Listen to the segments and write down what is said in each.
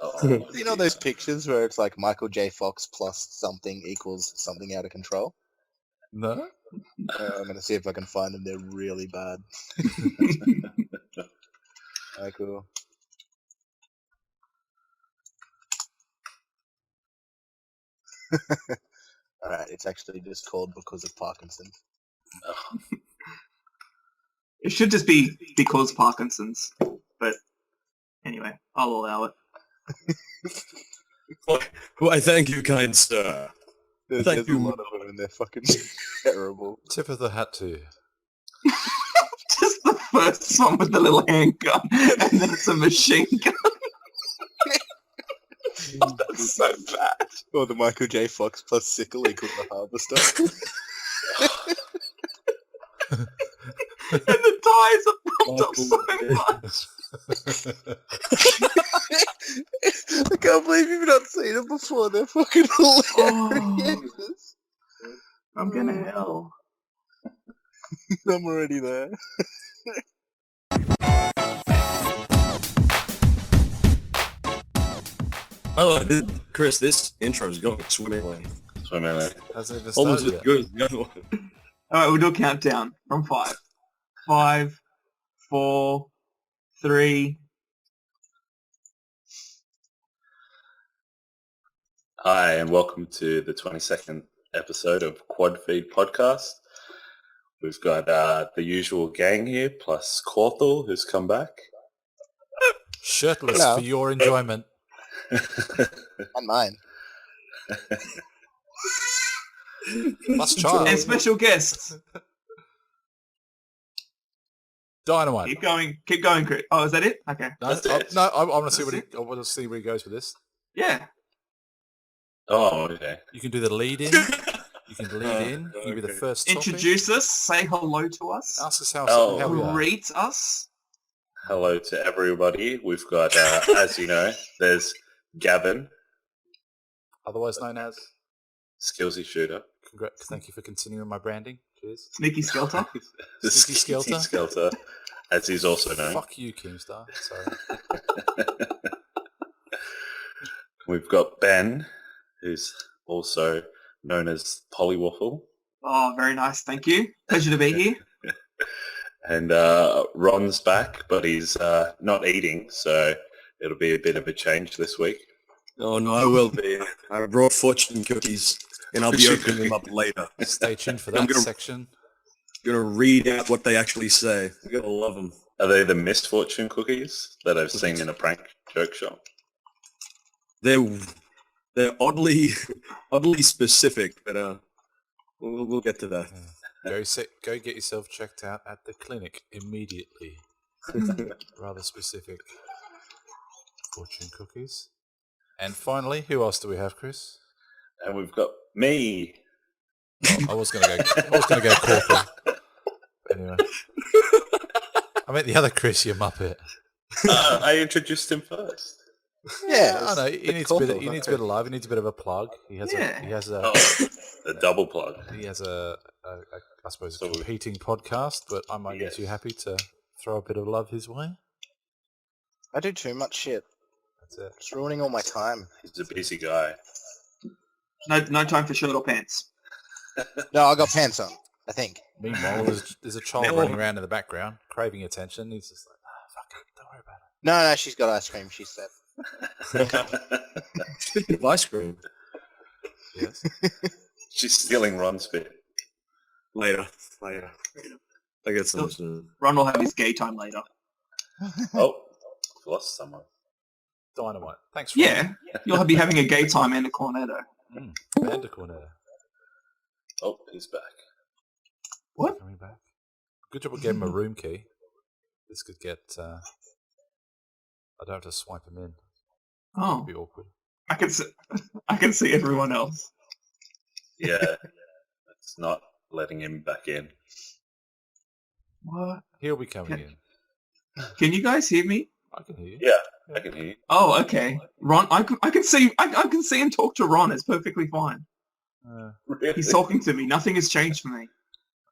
Oh, you know those pictures where it's like Michael J. Fox plus something equals something out of control? No? I'm going to see if I can find them. They're really bad. Alright, cool. Alright, it's actually just called Because of Parkinson's. It should just be because Parkinson's. But anyway, I'll allow it. Why, thank you, kind sir. There's Thank a you. lot of them and they're fucking terrible. Tip of the hat to you. Just the first one with the little handgun, and then it's a machine gun. Oh, that's so bad. Or the Michael J. Fox plus sickle equals the harvester. And the tires are pumped up so much. I can't believe you've not seen them before. They're fucking hilarious. I'm gonna hell. I'm already there. Oh, Chris, this intro is going swimmingly. Hasn't even Almost started as yet. good as the other one. Alright, we'll do a countdown from 5. 5, 4, 3. Hi, and welcome to the 22nd episode of QuadFeed Podcast. We've got the usual gang here, plus Korthal, who's come back. Shirtless Hello. for your enjoyment. And mine. Plus child. And special guests. Dynamite. Keep going, Chris. Oh, is that it? Okay. No, That's it. I want to see I want to see where he goes with this. Yeah. Oh, okay. You can do the lead in. You can lead in. You can be the Okay. first topic. Introduce us. Say hello to us. Ask us how we are. Greet us. Hello to everybody. We've got, as you know, there's Gavin, Otherwise known as. skillsy shooter. Thank you for continuing my branding. Cheers. Sneaky Skelter. The Sneaky Skelter? Skelter, as he's also known. Fuck you, Keemstar. Sorry. We've got Ben, who's also known as Polywaffle. Oh, very nice. Thank you. Pleasure to be here. And Ron's back, but he's not eating, so it'll be a bit of a change this week. Oh, no, I will be. I brought fortune cookies, and I'll be Fortune opening them up later. Stay tuned for I'm that gonna- section. I'm going to read out what they actually say. You're going to love them. Are they the misfortune cookies that I've seen in a prank joke shop? They're oddly specific, but we'll get to that. Go get yourself checked out at the clinic immediately. Rather specific. Fortune cookies. And finally, who else do we have, Chris? And we've got me. Oh, I was gonna go Korthal. Anyway. I meant the other Chris, you muppet. I introduced him first. Yeah, I know. He needs a bit of love. He needs a bit of a plug. He has a Oh, the double plug. I suppose, a So- competing podcast, but I might get too happy to throw a bit of love his way. I do too much shit. That's it. It's ruining all my time. He's a busy guy. No time for shirt or pants. No, I got pants on, I think. Meanwhile, there's a child running around in the background, craving attention. He's just like, fuck it, don't worry about it. No, she's got ice cream, she said. Speaking of ice cream, Yes. She's stealing Ron's bit. later. I get some soon. Ron will have his gay time later. Oh, I've lost someone. Dynamite. Thanks, Yeah. You'll be having a gay time and a cornetto. Amanda Cornetto. Oh, he's back. What? Coming back. Good job of getting him a room key. This could get... I don't have to swipe him in. Oh, It'd be awkward. I can see everyone else. Yeah, it's not letting him back in. What? He'll be coming in. Can you guys hear me? I can hear you. Yeah, I can hear you. Oh, okay. Ron, I can see him talk to Ron. It's perfectly fine. Really? He's talking to me. Nothing has changed for me.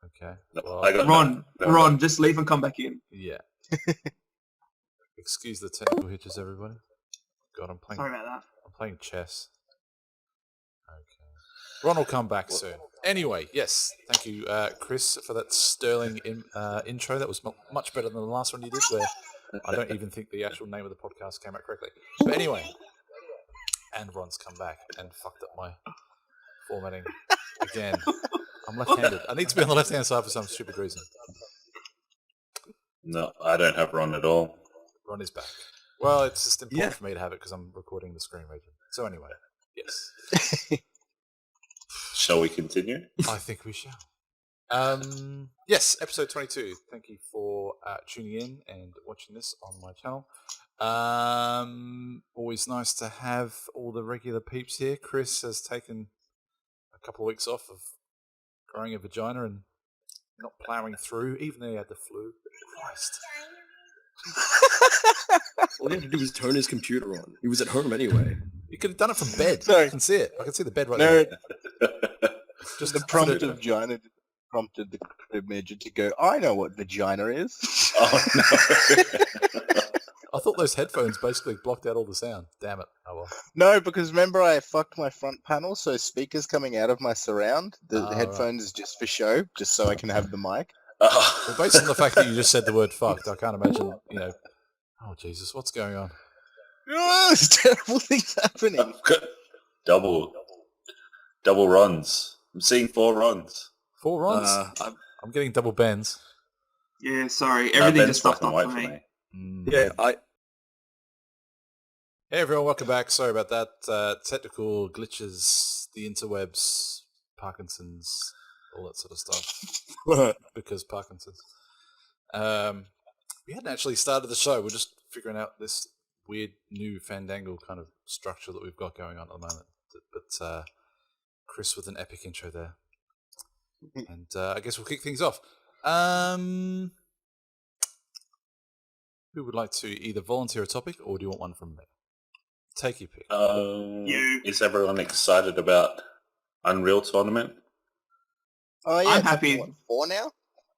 Okay. No, Well, I got Ron, no. Ron, just leave and come back in. yeah. Excuse the technical hitches, everybody. God, I'm playing. Sorry about that. I'm playing chess. Okay. Ron will come back soon. Anyway, yes, thank you, Chris, for that sterling intro. That was much better than the last one you did, where I don't even think the actual name of the podcast came out correctly. But anyway, and Ron's come back and fucked up my formatting again. I'm left-handed. I need to be on the left-hand side for some stupid reason. No, I don't have Ron at all. Ron is back. Well, it's just important for me to have it because I'm recording the screen region. So anyway, yes. Shall we continue? I think we shall. Yes, episode 22. Thank you for tuning in and watching this on my channel. Always nice to have all the regular peeps here. Chris has taken a couple of weeks off of growing a vagina and not ploughing through, even though he had the flu. Christ. All he had to do was turn his computer on. He was at home anyway. You could have done it from bed. Sorry. I can see it. I can see the bed right No, there. Just the prompt of vagina prompted the crib midget to go, I know what vagina is. Oh, no. I thought those headphones basically blocked out all the sound. Damn it. Oh well. No, because remember I fucked my front panel, so speakers coming out of my surround. The Ah, headphones is just for show, just so I can have the mic. Well, based on the fact that you just said the word fucked, I can't imagine, oh Jesus, what's going on? Oh, there's terrible things happening. I've got double runs. I'm seeing 4 runs. 4 runs? I'm getting double bends. Yeah, sorry. No, Everything Ben's just stopped fucking up white for for me. Mm. Yeah, Hey everyone, welcome back. Sorry about that. Technical glitches, the interwebs, Parkinson's, all that sort of stuff. Because Parkinson's. We hadn't actually started the show. We're just figuring out this weird new Fandangle kind of structure that we've got going on at the moment. But Chris with an epic intro there. And I guess we'll kick things off. Who would like to either volunteer a topic or do you want one from me? Take your pick. You. Is everyone excited about Unreal Tournament? Oh, yeah, I'm it's up to, happy. what, 4 now?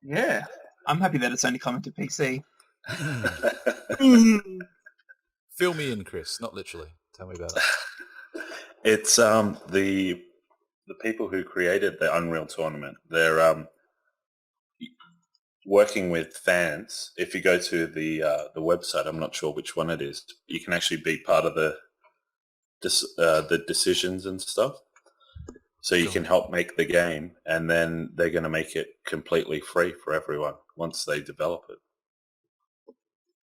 Yeah. I'm happy that it's only coming to PC. Fill me in, Chris. Not literally. Tell me about it. It's the people who created the Unreal Tournament. They're working with fans. If you go to the website, I'm not sure which one it is. You can actually be part of the decisions and stuff. So you can help make the game, and then they're going to make it completely free for everyone once they develop it.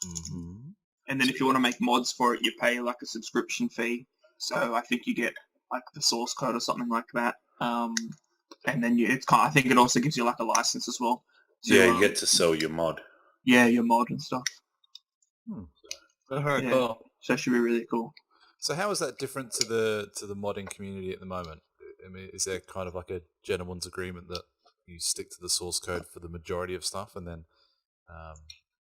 Mm-hmm. And then if you want to make mods for it, you pay like a subscription fee. So I think you get like the source code or something like that. And then I think it also gives you like a license as well. So, Yeah, you get to sell your mod. Yeah, your mod and stuff. Alright, Yeah. well, So that should be really cool. So how is that different to the modding community at the moment? I mean, is there kind of like a gentleman's agreement that you stick to the source code for the majority of stuff, and then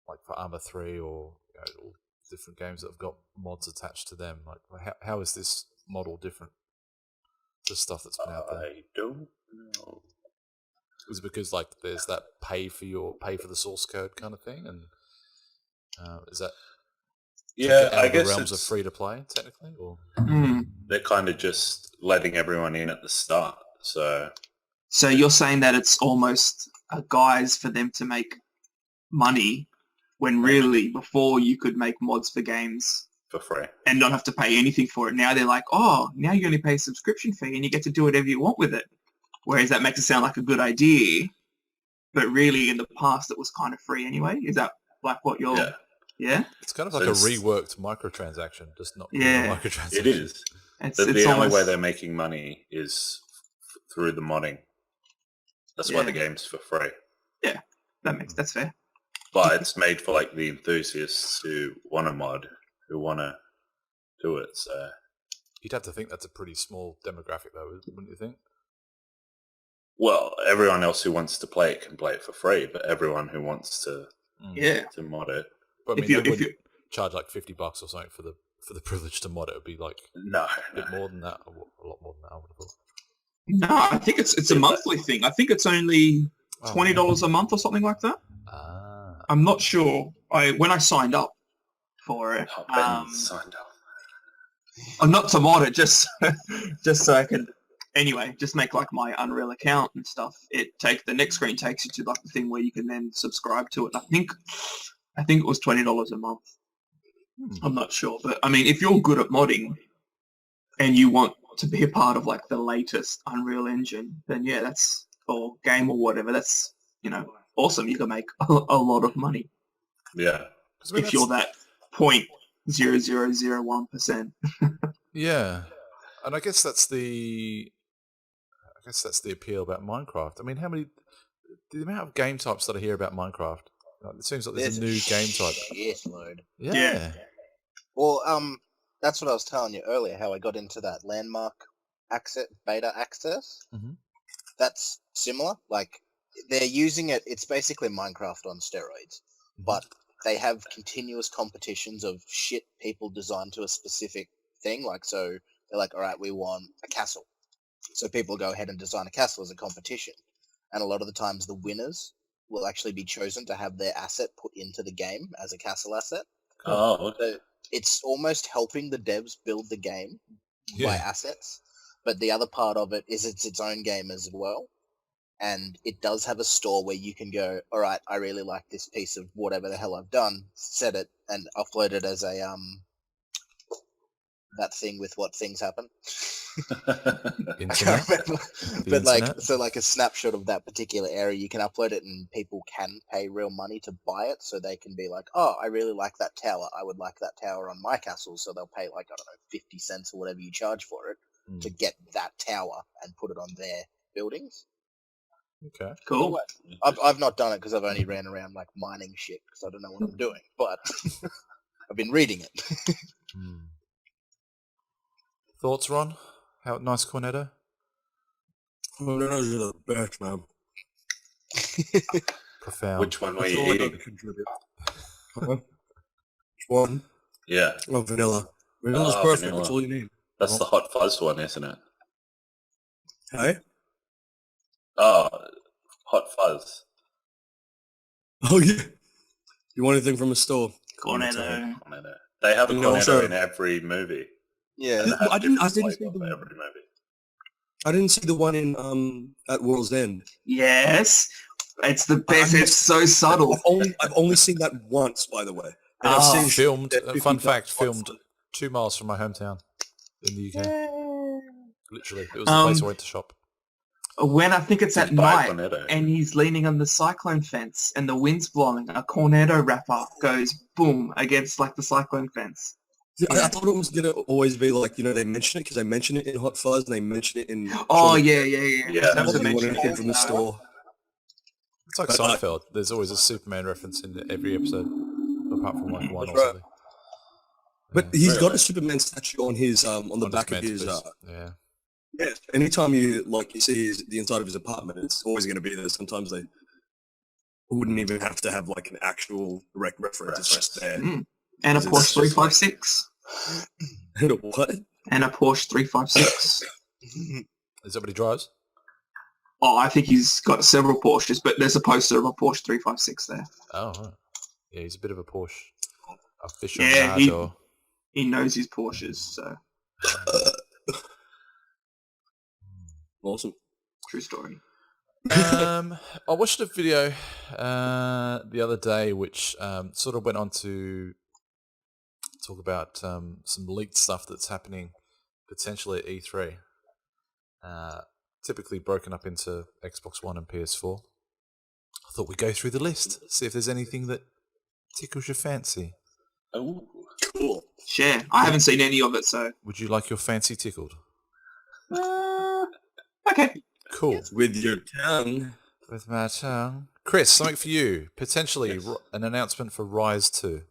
like for Arma 3 or all different games that have got mods attached to them, like how is this model different to stuff that's been out there? I don't know. Is it because like there's that pay for the source code kind of thing, and is that Yeah, out I of the guess realms of it's, free to play technically, or they're kind of just letting everyone in at the start. So So you're saying that it's almost a guise for them to make money when really before you could make mods for games for free. and not have to pay anything for it. Now they're like, oh, now you only pay a subscription fee and you get to do whatever you want with it. Whereas that makes it sound like a good idea, but really in the past it was kind of free anyway. Is that like what you're... Yeah, Yeah? it's kind of So like a it's- reworked microtransaction, just not called Yeah. a microtransaction. it is. It's The only almost... way they're making money is through the modding. That's why Yeah. the game's for free. That's fair. But it's made for like the enthusiasts who want to mod, who want to do it. So You'd have to think that's a pretty small demographic, though, wouldn't you think? well, everyone else who wants to play it can play it for free, but everyone who wants to Yeah. mod it, But I If mean, you- they if wouldn't charge like $50 or something for the privilege to mod it. It would be like no. a bit more than that, a lot more than that, I would have thought. No, I think it's a monthly thing. I think it's only Oh, $20 a month or something like that. Ah, I'm not sure. When I signed up for it, Oh, Ben signed up. not to mod it, just so I can. Anyway, just make like my Unreal account and stuff. The next screen takes you to like the thing where you can then subscribe to it. I think it was $20 a month. I'm not sure, but I mean, if you're good at modding and you want to be a part of like the latest Unreal Engine, then yeah, that's or game or whatever. That's awesome. You can make a lot of money. Yeah. If you're that 0.0001%. Yeah, and I guess that's the appeal about Minecraft. I mean, the amount of game types that I hear about Minecraft, it seems like there's a new game type. Shitload. Yeah. Well, that's what I was telling you earlier, how I got into that landmark beta access. Mm-hmm. That's similar. Like, they're using it, it's basically Minecraft on steroids, but they have continuous competitions of shit people designed to a specific thing. Like, so they're like, all right, we want a castle. So people go ahead and design a castle as a competition. And a lot of the times the winners will actually be chosen to have their asset put into the game as a castle asset. Oh, okay. So it's almost helping the devs build the game by assets. But the other part of it is it's its own game as well. And it does have a store where you can go, all right, I really like this piece of whatever the hell I've done, set it and upload it as a that thing with what things happen. I can't remember. But like a snapshot of that particular area, you can upload it and people can pay real money to buy it, so they can be like, oh, I really like that tower. I would like that tower on my castle. So they'll pay like, I don't know, 50 cents or whatever you charge for it to get that tower and put it on their buildings. Okay. Cool. I've not done it because I've only ran around like mining shit because I don't know what I'm doing, but I've been reading it. Thoughts, Ron? How nice Cornetto? Oh, those are the best, man. Profound. Which one were That's you all I got eating? to contribute. Which one? Yeah. Oh, vanilla. Vanilla's Oh, perfect. vanilla. That's all you need. That's the hot fuzz one, isn't it? Hey? Oh, hot fuzz. Oh, yeah. You want anything from a store? Cornetto. Cornetto. They have a No, cornetto sure. in every movie. Yeah. And they have I didn't different see flavour the for one. every movie. I didn't see the one in at World's End. Yes. It's the best. It's so subtle. I've only seen that once, by the way. And I've seen Filmed, that 50 fun fact, times. filmed 2 miles from my hometown in the UK. Literally. It was the place I went to shop. When I think it's Did at you buy a night cornetto? and he's leaning on the cyclone fence and the wind's blowing, a Cornetto wrapper goes boom against like the cyclone fence. See, I thought it was going to always be like, they mention it because they mention it in Hot Fuzz and they mention it in... Oh, yeah. Yeah. That was a You want mention. anything from the store. It's like But, Seinfeld. There's always a Superman reference in every episode, apart from like one or That's right. something. But he's got Really? a Superman statue on his on the On back of his his... mantelpiece. Yeah. Yeah, anytime you see the inside of his apartment, it's always going to be there. Sometimes they wouldn't even have to have like an actual direct reference. It's just there. And a Is it Porsche just like- 356. And a what? And a Porsche 356. Is that what he drives? Oh, I think he's got several Porsches, but there's a poster of a Porsche 356 there. Oh, right. Yeah, he's a bit of a Porsche Yeah, aficionado. He knows his Porsches, so Awesome. true story. I watched a video the other day which sort of went on to talk about some leaked stuff that's happening potentially at E3. Typically broken up into Xbox One and PS4. I thought we'd go through the list, see if there's anything that tickles your fancy. Oh, Cool. Share. I haven't seen any of it, so Would you like your fancy tickled? okay. Cool. With your tongue. With my tongue. Chris, something for you. Potentially an announcement for Rise 2.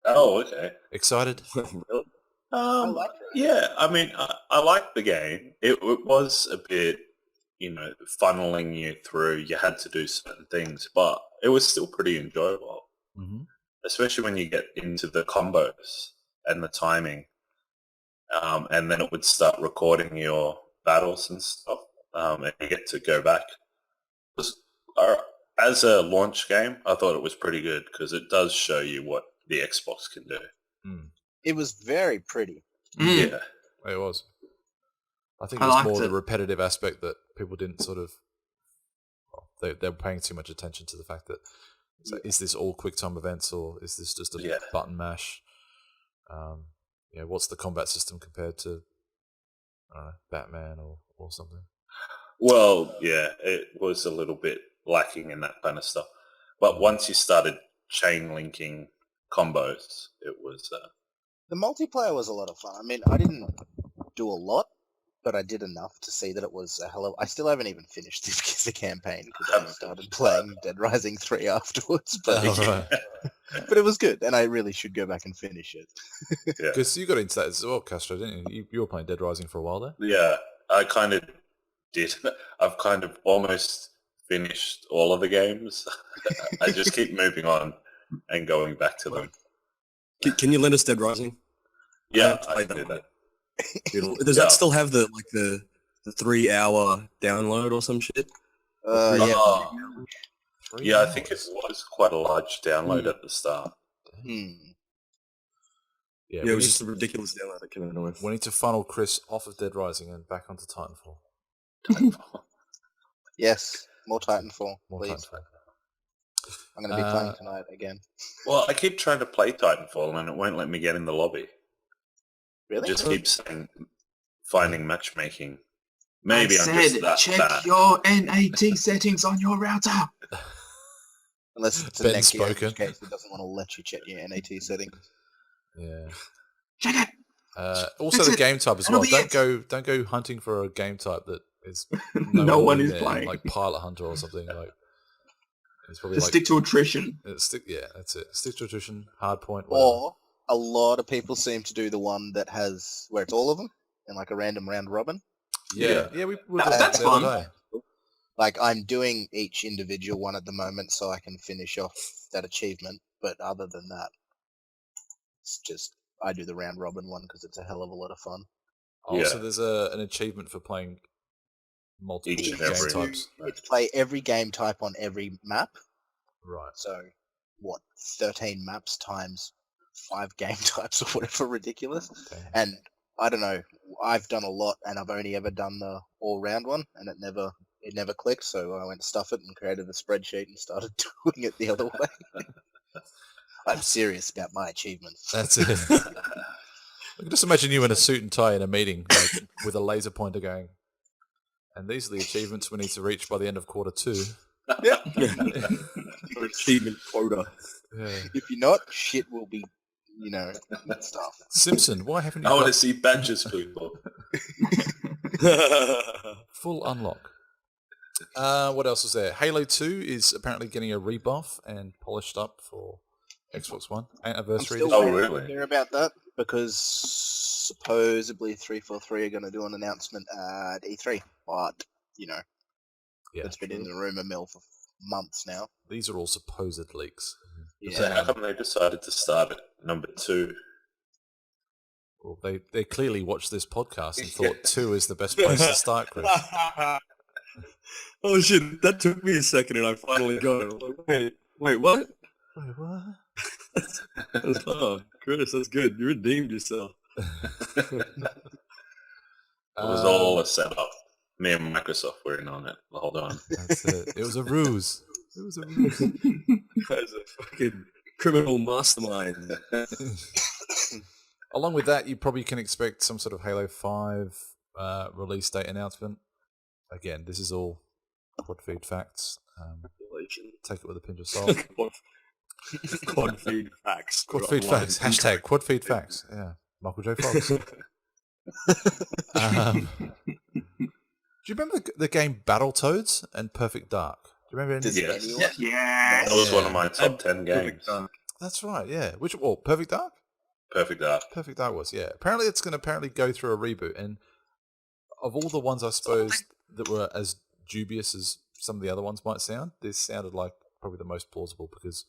oh, okay. Excited? Really? like it. Yeah, I mean, I like the game. It was a bit, funneling you through. You had to do certain things, but it was still pretty enjoyable, Mm-hmm. especially when you get into the combos and the timing. And then it would start recording your battles and stuff, and you get to go back. As a launch game, I thought it was pretty good because it does show you what the Xbox can do. It was very pretty. Yeah. It was. I think I it was liked more the it. repetitive aspect that people didn't sort of. Well, they were paying too much attention to the fact that is this all quick time events or is this just a button mash? What's the combat system compared to I don't know, Batman or something? Well, yeah, it was a little bit lacking in that kind of stuff. But once you started chain linking combos, it was... The multiplayer was a lot of fun. I mean, I didn't do a lot, but I did enough to see that it was a hell of... I still haven't even finished the campaign because I started playing Dead Rising 3 afterwards. But, but it was good, and I really should go back and finish it. Because you got into that as well, Castro, didn't you? You were playing Dead Rising for a while there? Yeah, I kind of did. I've kind of almost finished all of the games. I just keep moving on and going back to them. Can you lend us Dead Rising? Yeah, I do that. Does that still have the 3-hour download or some shit? Yeah, I think it was quite a large download at the start. Yeah, it was just a ridiculous download that came out of nowhere. We need to funnel Chris off of Dead Rising and back onto Titanfall. Yes, more Titanfall, More please. Titanfall. I'm going to be playing tonight again. Well, I keep trying to play Titanfall and it won't let me get in the lobby. Really? It just keeps saying finding matchmaking. Maybe I I'm just said, that check bad. your NAT settings on your router. Unless it's a Ben Netgear, in spoken. which case it doesn't want to let you check your NAT settings. Yeah. Check it. Also, Fix the it. game type as That'll well. be Don't go hunting for a game type that is No one in is there, playing. like Pilot Hunter or something. Like it's probably Just stick to attrition. that's it. Stick to attrition, hard point. Or a lot of people seem to do the one that has where it's all of them in like a random round robin. Yeah, we were doing That's that the other fun. day. Like I'm doing each individual one at the moment so I can finish off that achievement. But other than that, it's just I do the round robin one because it's a hell of a lot of fun. Also, there's an achievement for playing multiple Each and game every- types. It's play every game type on every map. Right. So, 13 maps times 5 game types or whatever ridiculous. Okay. And I don't know, I've done a lot and I've only ever done the all-round one and it never clicked, so I went to stuff it and created a spreadsheet and started doing it the other way. I'm serious about my achievements. That's it. I can just imagine you in a suit and tie in a meeting like, with a laser pointer going, and these are the achievements we need to reach by the end of quarter 2. Achievement quota. Yeah. If you're not, shit will be, stuff. Simpson, why haven't you I want to got see badges, people. full unlock? What else is there? Halo 2 is apparently getting a rebuff and polished up for Xbox One I'm anniversary. still this waiting year. really? to hear about that because supposedly 343 are going to do an announcement at E3, but Yeah, it's been in the rumor mill for months now. these are all supposed leaks. So how come they decided to start at number 2? Well, they clearly watched this podcast and thought 2 is the best place to start, Chris. Oh shit, that took me a second and I finally got it. I'm like, wait, what? Wait, what? Oh, Chris, that's good. You redeemed yourself. It was all a setup. Me and Microsoft were in on it the whole time. That's it. It was a ruse. It was a ruse. As a fucking criminal mastermind. Along with that, you probably can expect some sort of Halo 5 release date announcement. Again, this is all QuadFeed facts. Take it with a pinch of salt. QuadFeed facts. QuadFeed facts. Hashtag QuadFeed facts. Yeah. Michael J. Fox. Do you remember the game Battletoads and Perfect Dark? Do you remember any Does of Yes. anyone? Yeah. That was one of my top 10 games. That's right, yeah. Perfect Dark? Perfect Dark. Perfect Dark was, yeah. Apparently it's going to go through a reboot, and of all the ones I suppose that were as dubious as some of the other ones might sound, this sounded like probably the most plausible because,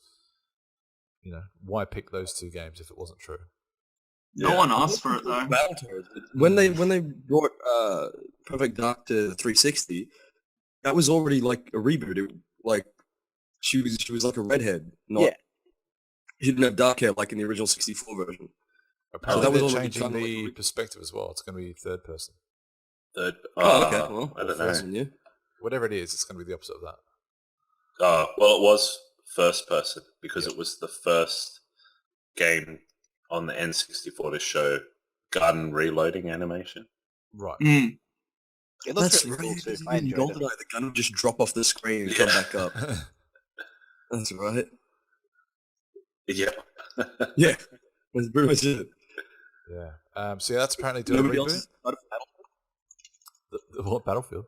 why pick those 2 games if it wasn't true? No one asked for it though. Battletoads. When they brought Perfect Dark to 360, that was already like a reboot. She was like a redhead, not. Yeah. She didn't have dark hair like in the original 64 version. Apparently that was they're already changing kind of the like- perspective as well. It's going to be third person. Third. Oh, okay. Well, I don't first know. one, yeah. Whatever it is, it's going to be the opposite of that. Well, it was first person because it was the first game on the N64 to show gun reloading animation. Right. Mm. It looks That's really right. cool Because too. I in enjoyed it. GoldenEye, the gun would just drop off the screen and come back up. That's right. Yeah. Yeah, that's pretty much it. Yeah. So yeah, that's apparently doing Nobody a else reboot. is excited for What, Battlefield?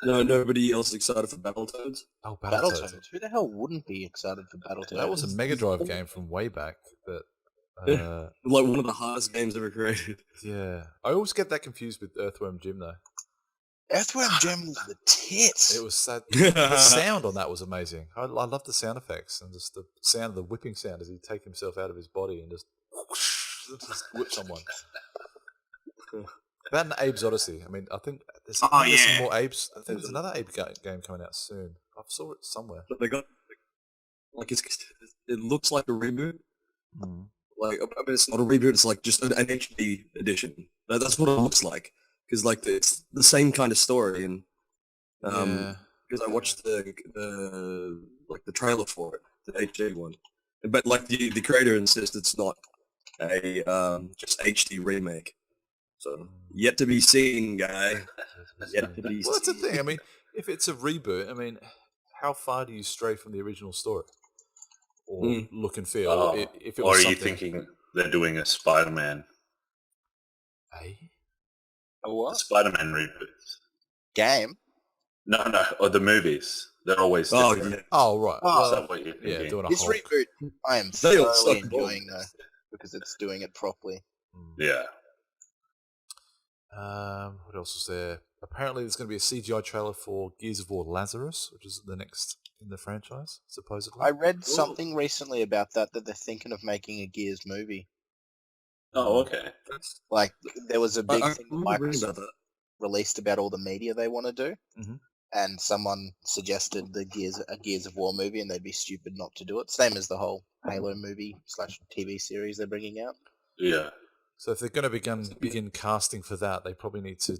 No, nobody else is excited for Battletoads. Oh, Battletoads. Battletoads. Who the hell wouldn't be excited for Battletoads? That was a Mega Drive game from way back. But Like one of the hardest games ever created. yeah, I always get that confused with Earthworm Jim though. Earthworm Jim was the tits. It was sad. The sound on that was amazing. I love the sound effects and just the sound of the whipping sound as he take himself out of his body and just whip someone. That and Abe's Odyssey. I mean, I think there's some more Abe's. I think there's another Abe game coming out soon. I saw it somewhere. But they got like it looks like a reboot. Mm. Like I mean, it's not a reboot. It's like just an HD edition. That's what it looks like. Because like it's the same kind of story, and because I watched the trailer for it, the HD one, but like the creator insists it's not a just HD remake. So yet to be seen, guy. Yet to be Well, that's the seen. thing. I mean, if it's a reboot, I mean, how far do you stray from the original story or look and feel? If it Or was are you something- thinking they're doing a Spider-Man? Eh? A The what? Spider-Man reboots? Game? No, or the movies. They're always Oh different. yeah. Oh right. Is Oh, that what you're thinking? Yeah, doing a This Hulk. reboot, I am They all thoroughly suck enjoying though, because it's doing it properly. Mm. Yeah. What else was there? Apparently, there's going to be a CGI trailer for Gears of War Lazarus, which is the next in the franchise, supposedly. I read something recently about that they're thinking of making a Gears movie. Oh, okay. Like there was a big I thing that remember reading Microsoft about that. released about all the media they want to do, Mhm. and someone suggested a Gears of War movie, and they'd be stupid not to do it. Same as the whole Halo movie / TV series they're bringing out. Yeah. So if they're going to begin casting for that, they probably need to,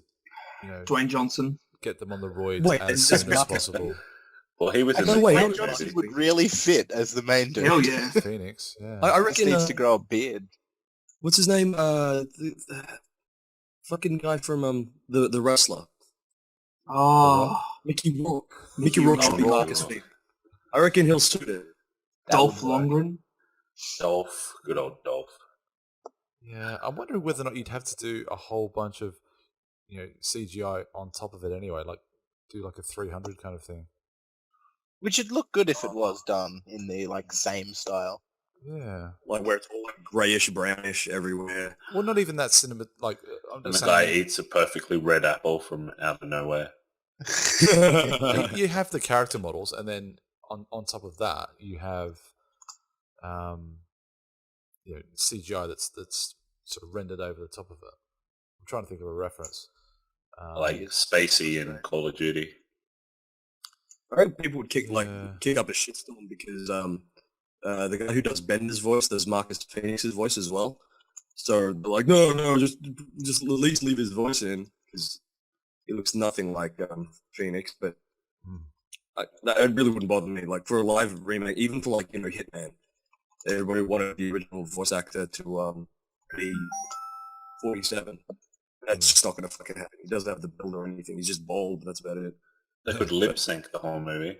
Dwayne Johnson. get them on the roids Wait, as that's soon as not- possible. Well, he was in Actually, the wait, Dwayne hold on. Johnson would really fit as the main dude. Hell yeah. Phoenix, yeah. I Just reckon. needs to grow a beard. What's his name? The fucking guy from the wrestler. Oh, Mickey Rourke. Mickey Rourke should be Rourke. Marcus Phoenix. I reckon he'll suit it. Dolph would work. Lundgren. Dolph. Good old Dolph. Yeah, I'm wondering whether or not you'd have to do a whole bunch of, CGI on top of it anyway, like do like a 300 kind of thing. Which would look good if it was done in the same style. Yeah. Like where it's all like grayish, brownish everywhere. Well, not even that cinema. Like, I'm And the just guy saying, eats a perfectly red apple from out of nowhere. you have the character models, and then on top of that, you have, CGI that's sort of rendered over the top of it. I'm trying to think of a reference. Like Spacey in Call of Duty. I think people would kick Yeah. kick up a shitstorm because the guy who does Bender's voice does Marcus Phoenix's voice as well. So they're like, no, just at least leave his voice in because he looks nothing like Phoenix. But that really wouldn't bother me. Like for a live remake, even for Hitman, everybody wanted the original voice actor to be 47. That's just not going to fucking happen. He doesn't have the build or anything. He's just bald. That's about it. They could lip sync the whole movie.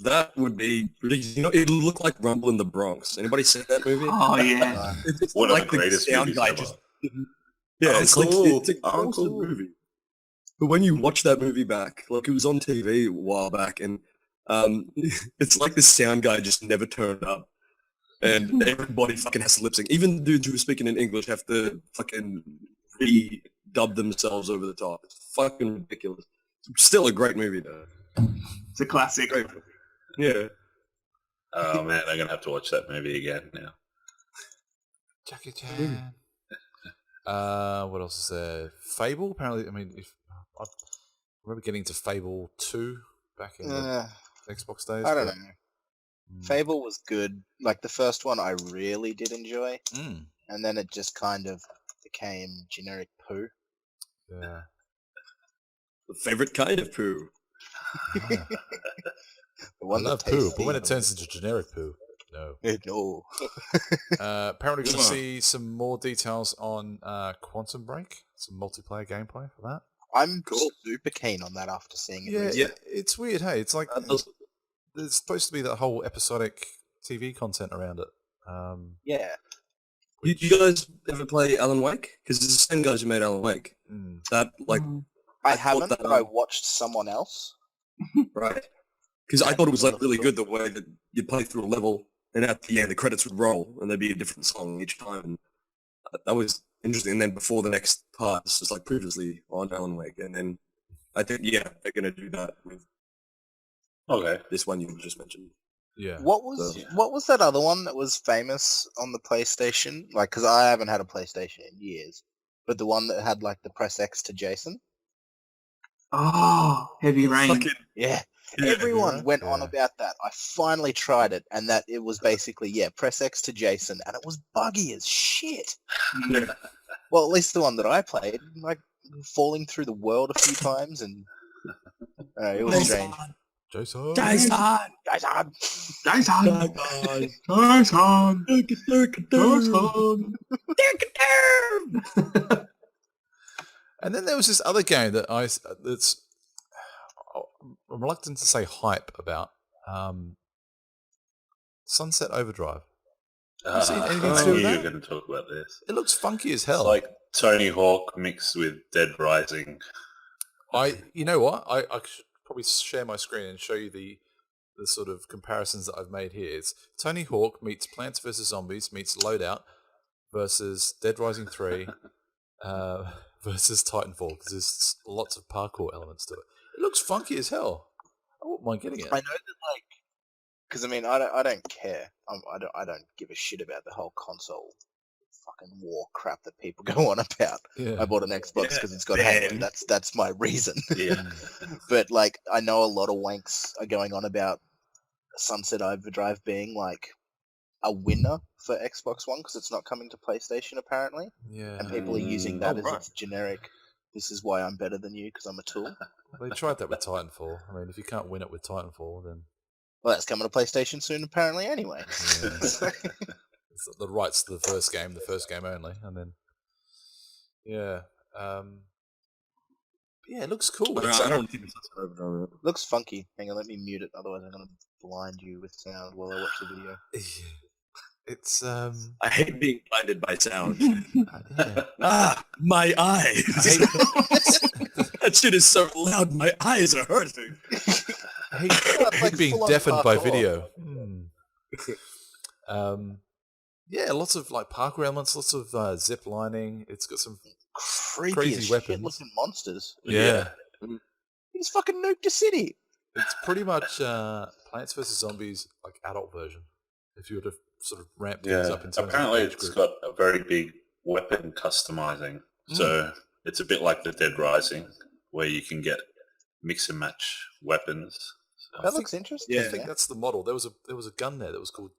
That would be ridiculous. It'll look like Rumble in the Bronx. Anybody seen that movie? Oh yeah. It's One of like the greatest sound movies guy ever. just yeah, it's like Uncle, it's a awesome Uncle. movie. But when you watch that movie back, like it was on TV a while back, and it's like the sound guy just never turned up, and everybody fucking has to lip sync. Even the dudes who are speaking in English have to fucking re-dub themselves over the top. It's fucking ridiculous. It's still a great movie though. It's a classic. Great movie. Yeah. Oh man, I'm gonna have to watch that movie again now. Jackie Chan. What else is there? Fable. Apparently, I mean, I remember getting to Fable 2 back in the Xbox days. I don't but- know. Fable was good. Like the first one, I really did enjoy, Mm. and then it just kind of became generic poo. Yeah. The favorite kind of poo. Yeah. The I one that love poo, tastes but when it evil. turns into generic poo, no. No. Apparently, going to Yeah. see some more details on Quantum Break, some multiplayer gameplay for that. I'm Cool. super keen on that after seeing it Yeah, recently. it's weird. Hey, it's like there's supposed to be that whole episodic TV content around it. Yeah. Did you guys ever play Alan Wake? Because it's the same guys who made Alan Wake. That, like, I I thought haven't, that, but I watched someone else. right. Because I thought it was, like, really good the way that you play through a level, and at the end the credits would roll, and there'd be a different song each time. And that was interesting. And then before the next part, it's just like previously on Alan Wake. And then I think, yeah, they're going to do that with Okay. this one you just mentioned. Yeah. What was that other one that was famous on the PlayStation? Like, because I haven't had a PlayStation in years, but the one that had like the press X to Jason. Oh, Heavy Rain. Fucking, Yeah. yeah, Everyone right? went on Yeah. about that. I finally tried it, and that it was basically, press X to Jason, and it was buggy as shit. Mm. Well, at least the one that I played, like falling through the world a few times, and it was strange. Jason. Jason! Jason! And then there was this other game that that's I'm reluctant to say hype about. Sunset Overdrive. You seen anything I to do knew with you were that? going to talk about this. It looks funky as It's hell. like Tony Hawk mixed with Dead Rising. You know what? I should probably share my screen and show you the sort of comparisons that I've made here. It's Tony Hawk meets Plants vs Zombies meets Loadout versus Dead Rising 3 versus Titanfall, because there's lots of parkour elements to it. It looks funky as hell. I wouldn't mind getting it. I know that, like, because I mean, I don't care. I don't give a shit about the whole console fucking war crap that people go on about. Yeah. I bought an Xbox because it's got man. Halo. That's my reason. Yeah. But like, I know a lot of wanks are going on about Sunset Overdrive being like a winner for Xbox One because it's not coming to PlayStation apparently, Yeah. and people are using that as right. its generic. This is why I'm better than you because I'm a tool. They tried that with Titanfall. I mean, if you can't win it with Titanfall, then Well, that's coming to PlayStation soon apparently anyway. yeah. It's the rights to the first game only, and then yeah, it looks cool. I don't think it's over. Looks funky. Hang on, let me mute it. Otherwise, I'm gonna blind you with sound while I watch the video. It's I hate being blinded by sound. yeah. My eyes. That shit is so loud. My eyes are hurting. I hate like being full-on deafened by parkour. video. Yeah, lots of like parkour elements, lots of zip lining. It's got some Creepy crazy as weapons. shit looking monsters. yeah. You just fucking nuked a city. It's pretty much Plants vs Zombies like adult version. If you were to sort of ramp things Yeah. up in terms Apparently of age it's group. got a very big weapon customizing. So it's a bit like the Dead Rising, where you can get mix and match weapons. So, That looks interesting. I think that's the model. There was a gun there that was called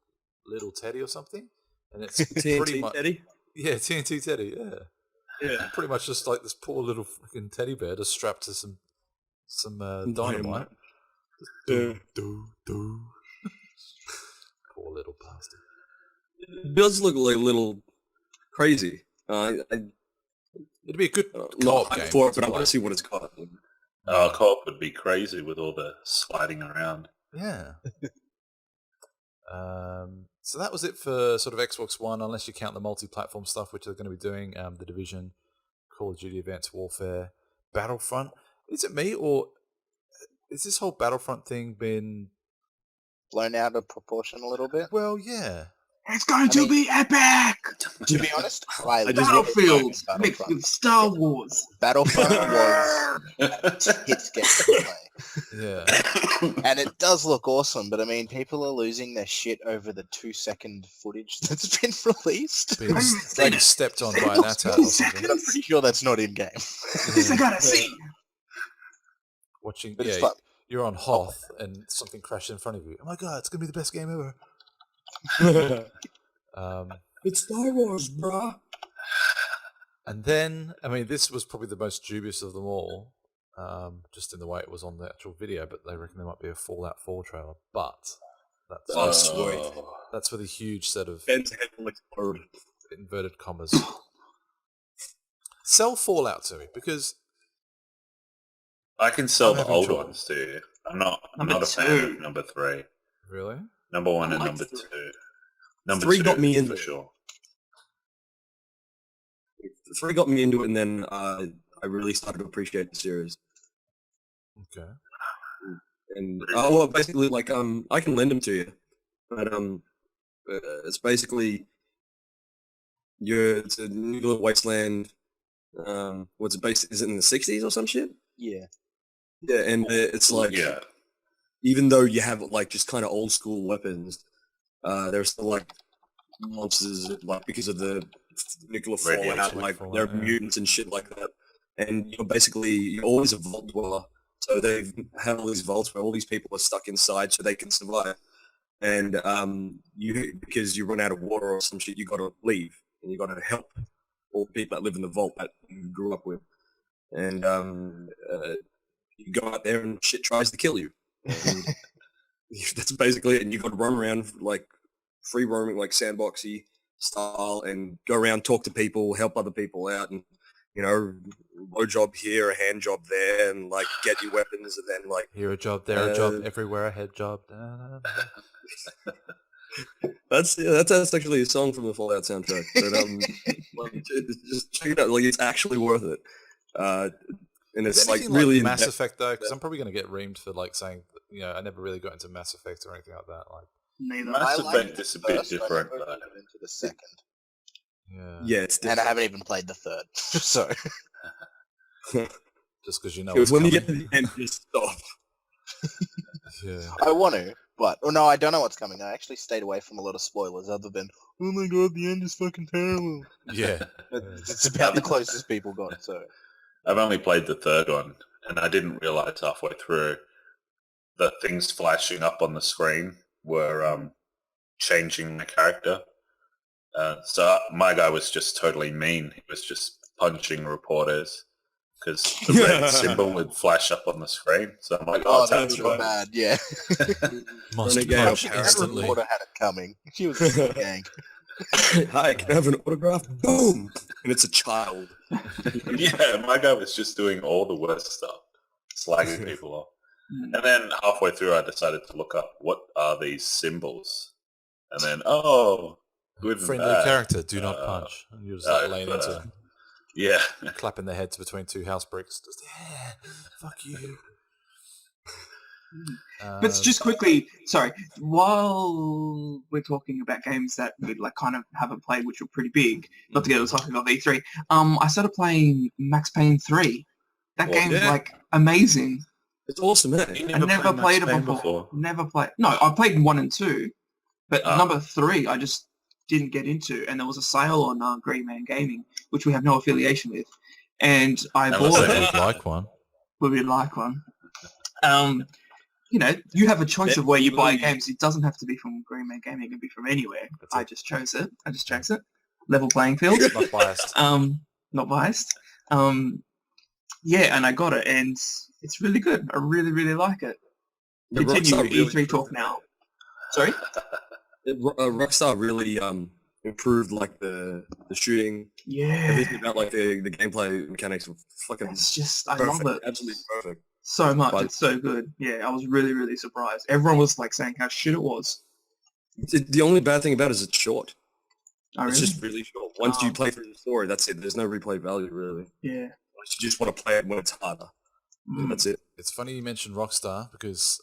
Little Teddy or something, and it's pretty TNT much Teddy? yeah, TNT Teddy, yeah. Yeah. Pretty much just like this poor little fucking teddy bear just strapped to some dynamite. Yeah. Do. Poor little bastard. It does look like a little crazy. It'd be a good Not co-op hyped game. for it, but I want to see what it's got. co-op would be crazy with all the sliding around. Yeah. So that was it for sort of Xbox One, unless you count the multi-platform stuff, which they're going to be doing. The Division, Call of Duty Advanced Warfare, Battlefront. Is it me, or is this whole Battlefront thing been... Blown out of proportion a little bit. Well, yeah. It's going to be epic! To be honest, I just- Battlefield mixed Battlefront. with Star Wars. Battlefront was a hit game to play. Yeah. And it does look awesome, but I mean, people are losing their shit over the 2-second footage that's been released. Being stepped on by It an looks AT-AT 2 or something. I'm pretty sure that's not in game. This I gotta see. Watching, But it's yeah, fun. you're on Hoth and something crashed in front of you. Oh my god, it's going to be the best game ever. It's Star Wars, bruh. And then, I mean, this was probably the most dubious of them all, just in the way it was on the actual video, but they reckon there might be a Fallout 4 trailer. But that's with a huge set of Ben's head will explode. inverted commas. Sell Fallout to me, because I can sell I'm the having old trouble. ones to you. I'm not Number a fan two. of number 3. Really? Number 1 I and like number 3. 2. Number 3 2 got me for into it. sure. 3 got me into it, and then I really started to appreciate the series. Okay. And well, basically, like I can lend them to you, but it's basically it's a nuclear wasteland. What's it based? Is it in the 60s or some shit? Yeah. Yeah, and it's like Yeah. even though you have like just kind of old school weapons, there's still like monsters like because of the nuclear Radiation, fallout, like fallout, there are yeah. mutants and shit like that. And you're always a vault dweller. So they've had all these vaults where all these people are stuck inside so they can survive. And because you run out of water or some shit, you got to leave and you got to help all the people that live in the vault that you grew up with. And you go out there and shit tries to kill you. And that's basically it. And you got to run around like free roaming, like sandboxy style, and go around, talk to people, help other people out, and low job here, a hand job there, and like get your weapons, and then like Here a job, there a job, everywhere a head job. Da, da, da. that's actually a song from the Fallout soundtrack. But just check it out. Like it's actually worth it. And Is it's like anything really Mass in-depth. Effect though, because I'm probably going to get reamed for like saying I never really got into Mass Effect or anything like that. Like, Neither. Mass I liked Effect the is a bit first, I different, never but got into the second, Yeah, it's and I different. haven't even played the third. So just because you know Because it's when coming. you get to the end, just stop. Yeah. I want to, but no, I don't know what's coming. I actually stayed away from a lot of spoilers, other than oh my god, the end is fucking terrible. Yeah. It's about the closest people got. So I've only played the third one, and I didn't realize halfway through the things flashing up on the screen were changing the character. So my guy was just totally mean. He was just punching reporters because the red symbol would flash up on the scrin. So I'm like, oh, that's that's real right. bad. Yeah, Must Renegade punch of instantly. reporter had it coming. She was a gang. Hi, can I have an autograph? Boom! And it's a child. Yeah, my guy was just doing all the worst stuff, slagging people off. And then halfway through, I decided to look up what are these symbols, and then good and Friendly bad. character, do not punch. And you're just like laying into them, Yeah, clapping their heads between two house bricks. Just, yeah, fuck you. But just quickly, sorry, while we're talking about games that we like kind of haven't played, which were pretty big, not to get us talking about V3, I started playing Max Payne 3. That Well, game's yeah. like amazing. It's awesome, eh? You I never played it Max Payne before. Never played. No, I played 1 and 2, but Ah. number 3 I just didn't get into, and there was a sale on Green Man Gaming, which we have no affiliation with, and I Unless bought they it. Would like one. We would like one. You have a choice of where you buy games. It doesn't have to be from Green Man Gaming. It can be from anywhere. That's I it. just chose it. Level playing field. Not biased. Not biased. Yeah, and I got it, and it's really good. I really, really like it. The Continue Rockstar with really- E3 talk now. Sorry? Rockstar really improved like the shooting, Yeah. everything about like the gameplay mechanics were fucking It's just, I perfect, love it absolutely perfect. so much. But- It's so good. Yeah, I was really, really surprised. Everyone was like saying how shit it was. The only bad thing about it is it's short. Oh, It's really? just really short. Once you Oh. play through the story, that's it. There's no replay value really. Yeah. You just want to play it when it's harder. Mm. That's it. It's funny you mentioned Rockstar because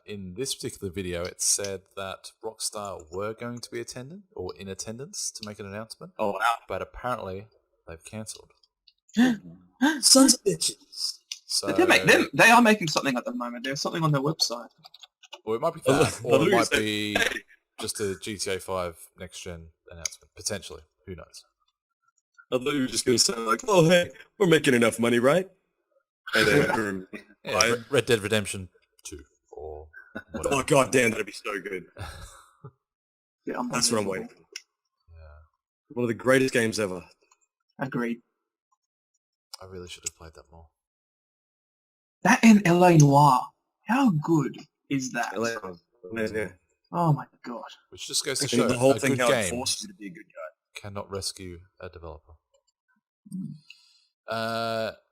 in this particular video it said that Rockstar were going to be in attendance to make an announcement, Oh wow. but apparently they've cancelled. Sons of bitches. So They are making something at the moment. There's something on their website. or it might be I that, thought or it you might said- be just a GTA 5 next gen announcement. Potentially, who knows? I thought you were just going to say like, oh hey, we're making enough money, right? And then boom. Yeah, Right. Red Dead Redemption 2 or whatever. Oh god damn, that'd be so good. Yeah, That's what I'm waiting for. One of the greatest games ever. Agreed. I really should have played that more. That and LA Noire. How good is that? Yeah. Oh my god. Which just goes to Actually, show the whole a thing good how it game forces you to be a good guy. cannot rescue a developer.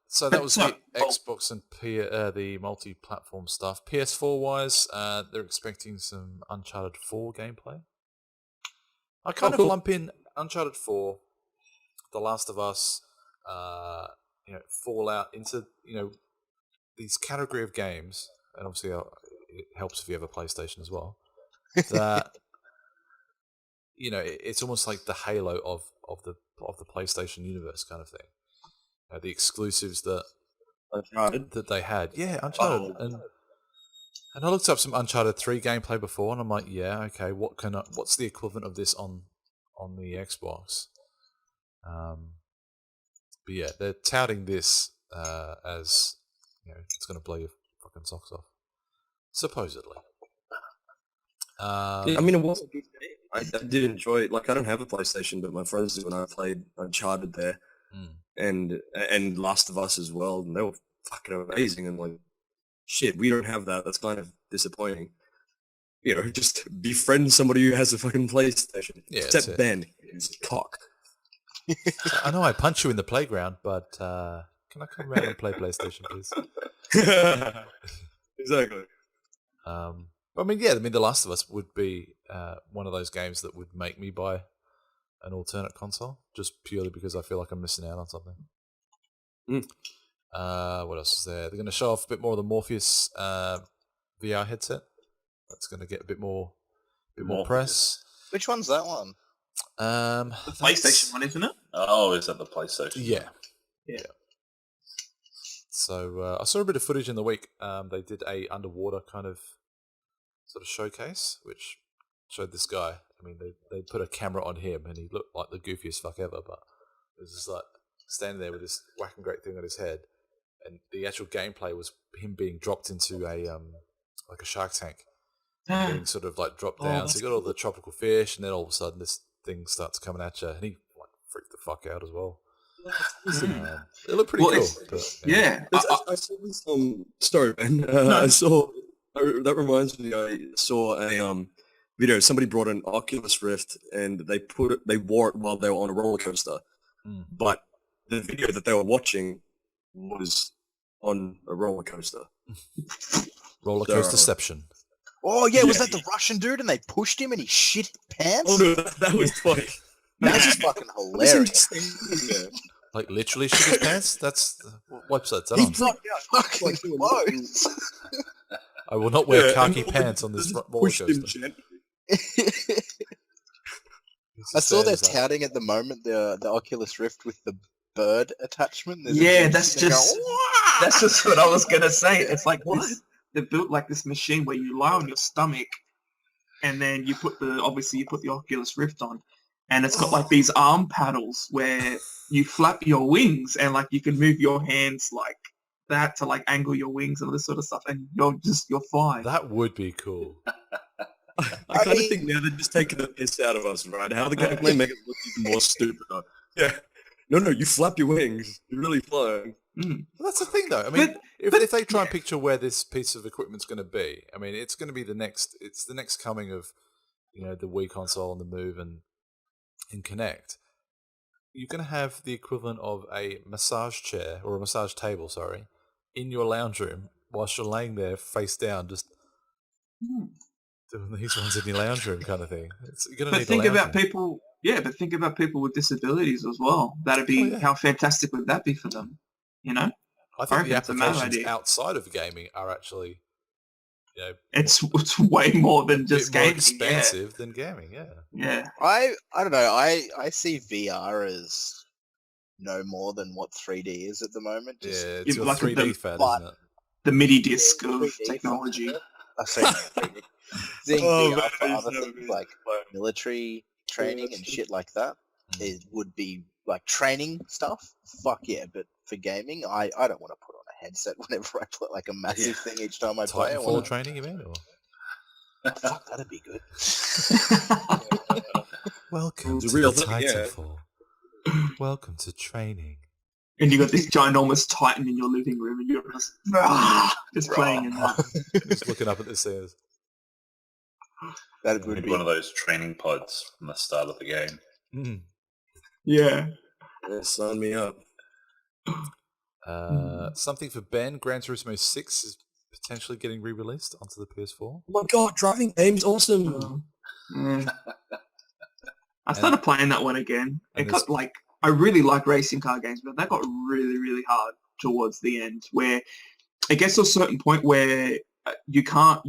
So that was the Xbox and the multi-platform stuff. PS4 wise, they're expecting some Uncharted 4 gameplay. I kind of lump in Uncharted 4, The Last of Us, Fallout into these category of games, and obviously it helps if you have a PlayStation as well. That it's almost like the halo of the PlayStation universe kind of thing. The exclusives that they had, Uncharted, and I looked up some Uncharted 3 gameplay before, and I'm like, yeah, okay, what's the equivalent of this on the Xbox? But yeah, they're touting this as it's going to blow your fucking socks off, supposedly. I mean, it was a good game. I did enjoy it. Like, I don't have a PlayStation, but my friends did when I played Uncharted there, and Last of Us as well, and they were fucking amazing. And like, shit, we don't have that. That's kind of disappointing. Just befriend somebody who has a fucking PlayStation. Yeah, except Ben, he's a cock. I know I punch you in the playground, but can I come around and play PlayStation, please? Exactly. The Last of Us would be one of those games that would make me buy an alternate console, just purely because I feel like I'm missing out on something. What else is there? They're going to show off a bit more of the Morpheus VR headset. That's going to get a bit more press. Which one's that one? The PlayStation one, isn't it? Oh, is that the PlayStation? Yeah. So I saw a bit of footage in the week. They did a underwater kind of sort of showcase, which showed this guy. I mean, they put a camera on him, and he looked like the goofiest fuck ever. But it was just like standing there with this whacking great thing on his head, and the actual gameplay was him being dropped into a like a shark tank, being sort of like dropped down. So you got all the tropical fish, and then all of a sudden this thing starts coming at you, and he like freaked the fuck out as well. It looked pretty cool. But, I saw this story, man. I saw that reminds me. I saw a video. Somebody brought an Oculus Rift, and they wore it while they were on a roller coaster. But the video that they were watching was on a roller coaster. Roller coasterception. Oh yeah, was that the Russian dude and they pushed him and he shit his pants? Oh no, that was funny. That's just fucking hilarious. Like literally shit his pants? That's what website's that He's on? not fucking close. I will not wear khaki pants on this roller coaster. I saw they're touting at the moment the Oculus Rift with the bird attachment. That's just what I was gonna say. It's like they built like this machine where you lie on your stomach, and then you put the Oculus Rift on, and it's got like these arm paddles where you flap your wings, and like you can move your hands like that to like angle your wings and all this sort of stuff, and you're flying. That would be cool. I kind of think now they're just taking the piss out of us, right? How the gameplay make it look even more stupid. Yeah. No, you flap your wings. You're really flying. Well, that's the thing, though. I mean, if they try and picture where this piece of equipment's going to be, I mean, it's going to be the next coming of, the Wii console and the Move and Kinect. You're going to have the equivalent of a massage chair or a massage table, in your lounge room whilst you're laying there face down, just doing these ones in your lounge room kind of thing. You're going to need think about people. Yeah, but think about people with disabilities as well. That'd be how fantastic would that be for them? I think the applications outside of gaming are actually, it's way more than just gaming. More expensive than gaming. Yeah. I don't know. I see VR as no more than what 3D is at the moment. It's your like 3D fad, isn't it? The MIDI disc of technology. I say 3D. Seeing VR for other things like military training and shit like that, it would be like training stuff. Fuck yeah, but for gaming, I don't want to put on a headset whenever I play like a massive thing each time I play. Titanfall training, you mean? Or? Fuck, that'd be good. Welcome It's to a real the thing, yeah. Titanfall. Welcome to training. And you got this ginormous Titan in your living room, and you're just playing in that. Just looking up at the stairs. That We would need be one of those training pods from the start of the game. Mm. Yeah. Yeah, sign me up. Something for Ben. Gran Turismo 6 is potentially getting re-released onto the PS4. Oh my god, driving game's awesome. Yeah. I started playing that one again. It and got like, I really like racing car games, but that got really, really hard towards the end, where it gets to a certain point where you can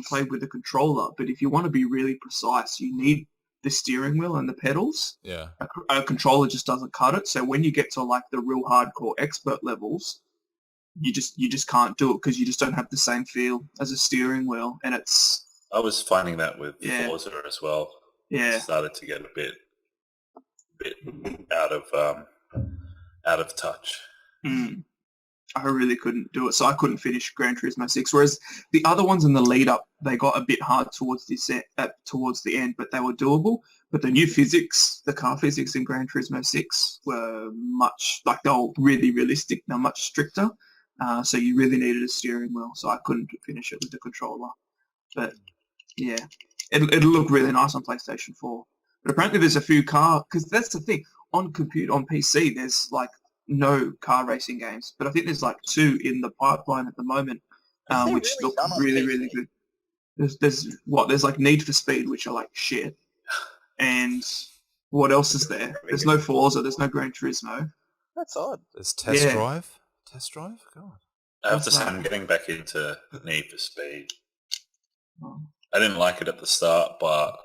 play with the controller, but if you want to be really precise, you need the steering wheel and the pedals. Yeah. A controller just doesn't cut it. So when you get to like the real hardcore expert levels, you just can't do it because you just don't have the same feel as a steering wheel, and it's I was finding that with Yeah. Forza as well. yeah. It started to get a bit out of touch. Mm. I really couldn't do it, so I couldn't finish Gran Turismo 6. Whereas the other ones in the lead up, they got a bit hard towards the end, but they were doable. But the new physics, the car physics in Gran Turismo 6 were much, like they were really realistic. They're much stricter, so you really needed a steering wheel. So I couldn't finish it with the controller. But yeah, it'll look really nice on PlayStation 4. But apparently there's a few because that's the thing, on PC, there's like no car racing games, but I think there's like 2 in the pipeline at the moment, which really look done on really, PC? really good. There's like Need for Speed, which are like shit. And what else is there? There's no Forza, there's no Gran Turismo. That's odd. There's Test Yeah. Drive. Test Drive? God. I have to That's say, right. I'm getting back into Need for Speed. Oh. I didn't like it at the start, but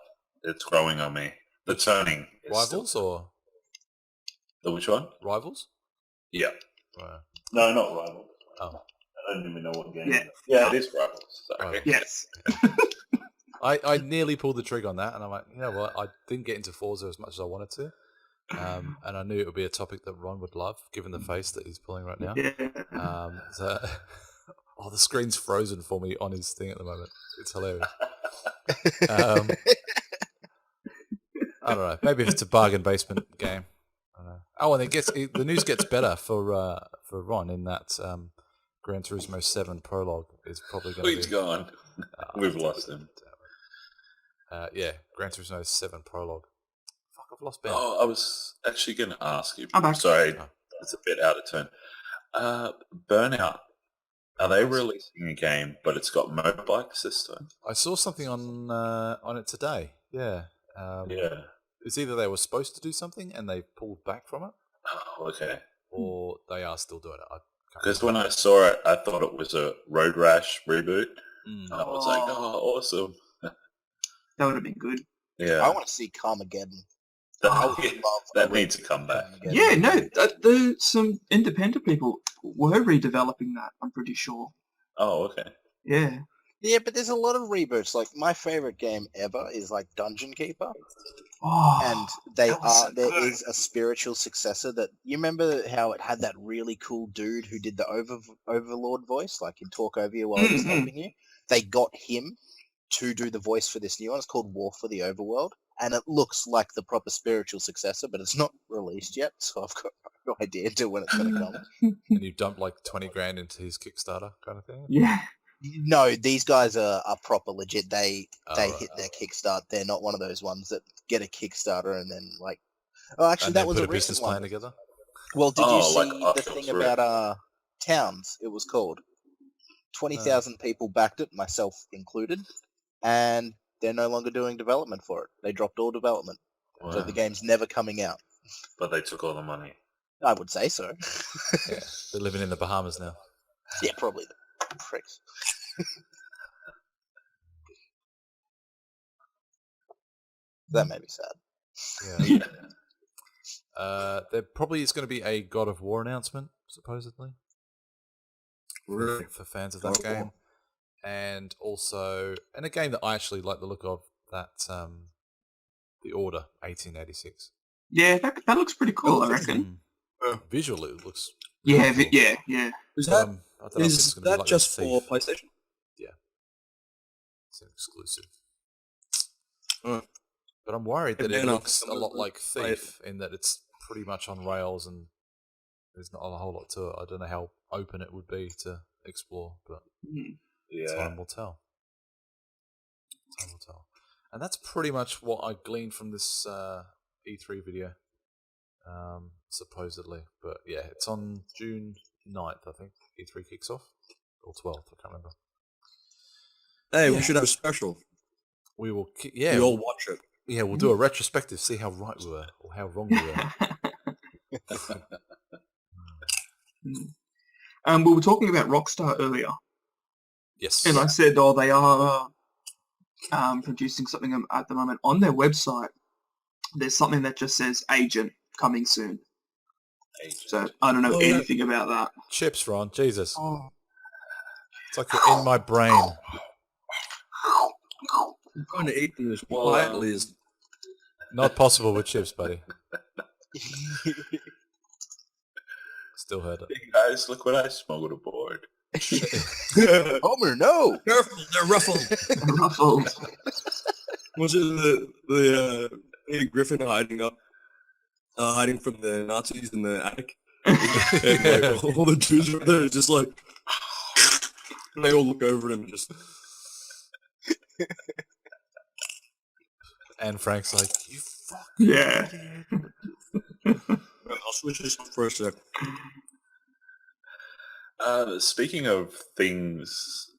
it's growing on me. The turning is Rivals still... or The which one? Rivals? Yeah. Right. No, not Rivals. Oh. I don't even know what game. Yeah. Yeah, it is Rivals. Sorry. Rivals. Yes. I nearly pulled the trigger on that, and I'm like, you know what? I didn't get into Forza as much as I wanted to. And I knew it would be a topic that Ron would love, given the face that he's pulling right now. Yeah. The screen's frozen for me on his thing at the moment. It's hilarious. I don't know. Maybe if it's a bargain basement game. I don't know. Oh, and the news gets better for Ron in that Gran Turismo 7 prologue is probably going to be... He's gone. We've lost him. Yeah, Gran Turismo 7 prologue. Fuck, I've lost Ben. Oh, I was actually going to ask you. I'm back. Sorry, Oh. it's a bit out of turn. Burnout. Are they releasing a game, but it's got motorbikes this time? I saw something on it today. Yeah. Yeah. It's either they were supposed to do something and they pulled back from it, Oh, okay. or they are still doing it. I can't Because when I saw it, I thought it was a Road Rash reboot. remember. And I was like, oh, awesome. That would have been good. Yeah. I want to see Carmageddon. That, I would love that a needs to come back. Carmageddon. Yeah, no, some independent people were redeveloping that, I'm pretty sure. Oh, okay. Yeah. Yeah, but there's a lot of reboots. Like my favorite game ever is like Dungeon Keeper, Oh, and that was so there good. is a spiritual successor that you remember how it had that really cool dude who did the Overlord voice, like he'd talk over you while he was Mhm. helping you. They got him to do the voice for this new one. It's called War for the Overworld, and it looks like the proper spiritual successor, but it's not released yet, so I've got no idea to when it's going to come. And you dumped like 20 grand into his Kickstarter kind of thing? Yeah. No, these guys are proper legit. They right. hit their Kickstart. They're not one of those ones that get a Kickstarter and then like. Oh, actually, And that then was put a a business recent plan one. together? Well, did you see like the Oculus thing Rift. about Towns? It was called 20,000 people backed it, myself included, and they're no longer doing development for it. They dropped all development, so Wow. the game's never coming out. But they took all the money. I would say so. Yeah. They're living in the Bahamas now. Yeah, probably the pricks. That made me sad. Yeah. There probably is going to be a God of War announcement, supposedly, Really? for fans of God that of War. game. And also, and a game that I actually like the look of, that The Order 1886. Yeah, that looks pretty cool, I reckon. Visually, it looks. Yeah, cool. yeah. Is But, that, I don't know if it's is gonna be that like just a for Thief. PlayStation? It's an exclusive. But I'm worried that And it then looks a after lot the- like Thief in that it's pretty much on rails and there's not a whole lot to it. I don't know how open it would be to explore, but Yeah. time will tell. Time will tell. And that's pretty much what I gleaned from this E3 video, supposedly. But yeah, it's on June 9th, I think. E3 kicks off. Or 12th, I can't remember. Hey, Yeah. we should have a special. We will, We all watch it. yeah, we'll do a retrospective, see how right we were or how wrong we were. We were talking about Rockstar earlier, Yes. and I said, oh, they are producing something at the moment. On their website, there's something that just says Agent coming soon. So I don't know anything about that. Chips, Ron. Jesus. Oh. It's like you're in my brain. I'm trying to eat them as quietly as... Not possible with chips, buddy. Still heard it. Hey guys, look what I smuggled aboard. Homer, no! Careful, they're ruffled. Ruffled. Was it the Peter Griffin hiding from the Nazis in the attic? And, like, all the Jews are there, just like... And they all look over him and just... And Frank's like, you fuck. Yeah. I'll switch this up for a sec. Speaking of things,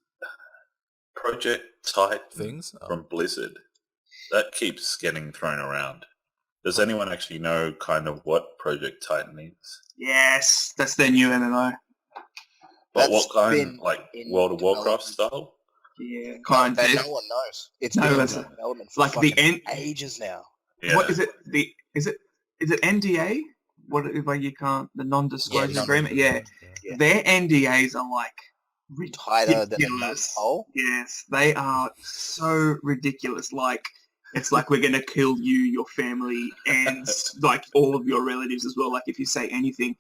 Project Titan Things? Oh. from Blizzard, that keeps getting thrown around. Does anyone actually know kind of what Project Titan is? Yes, that's their new MMO. But That's what kind? been Like in World of Warcraft development. style? Yeah, kind That of. no one knows. It's No, been in that's- development for like the fucking end- ages now. Yeah. What is it? Is it NDA? What where you can't the non-disclosure Yeah, agreement? Yeah. Yeah. Their NDAs are like Tighter than a ridiculous. nut hole. Yes, they are so ridiculous. Like it's like we're gonna kill you, your family, and like all of your relatives as well. Like if you say anything.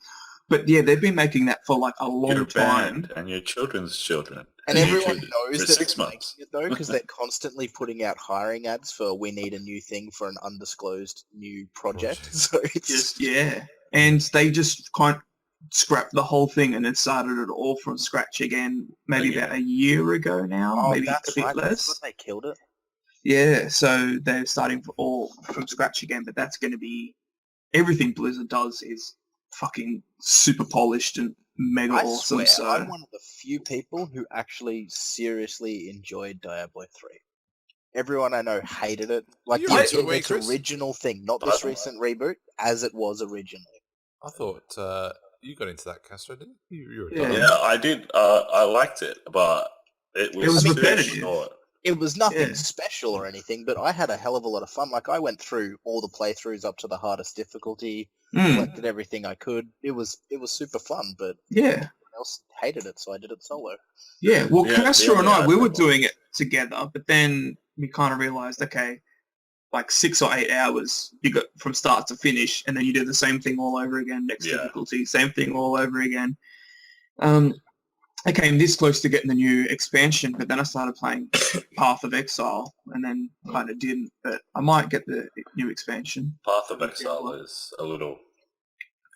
But yeah, they've been making that for like a long Your time. band and your children's children. And your everyone children knows for that 6 they're months. making it though, because they're constantly putting out hiring ads for we need a new thing for an undisclosed new project. So it's Just yeah, and they just kind of scrapped the whole thing and then started it all from scratch again. Maybe Again. about a year ago now, oh, maybe a that's bit right. That's less. what they killed it. Yeah, so they're starting all from scratch again, but that's going to be everything Blizzard does is fucking super polished and mega I awesome. swear, So I'm one of the few people who actually seriously enjoyed Diablo 3. Everyone I know hated it. Like You the, into it, in were you, its Chris? original thing, not this recent reboot, as it was originally. I thought you got into that, Castro, didn't you? You were a Yeah. dog. Yeah, I did. I liked it, but it was, was too repetitive. short. It was nothing Yeah. special or anything, but I had a hell of a lot of fun. Like I went through all the playthroughs up to the hardest difficulty, collected everything I could. It was super fun, but yeah, everyone else hated it, so I did it solo. yeah. Well, Yeah, Castro yeah, and I, yeah, we were definitely. doing it together, but then we kind of realized, okay, like 6 or 8 hours you got from start to finish, and then you do the same thing all over again, next Yeah. difficulty, same thing all over again. I came this close to getting the new expansion, but then I started playing Path of Exile, and then kind of didn't. But I might get the new expansion. Path of Exile is a little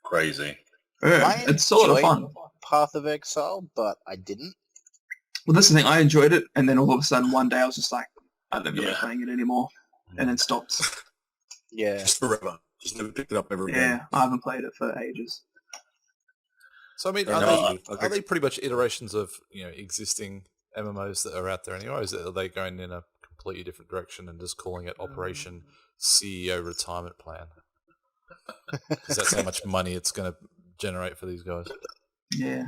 crazy. Yeah, I it's a lot of enjoyed fun. Path of Exile, but I didn't. Well, that's the thing. I enjoyed it, and then all of a sudden one day I was just like, I don't feel like Yeah. playing it anymore, and then stopped. Yeah. Just forever. Just never picked it up ever again. Yeah, I haven't played it for ages. So I mean, Fair are enough. they, are they pretty much iterations of existing MMOs that are out there anyway? Or are they going in a completely different direction and just calling it Operation CEO Retirement Plan? Because that's how much money it's going to generate for these guys. Yeah.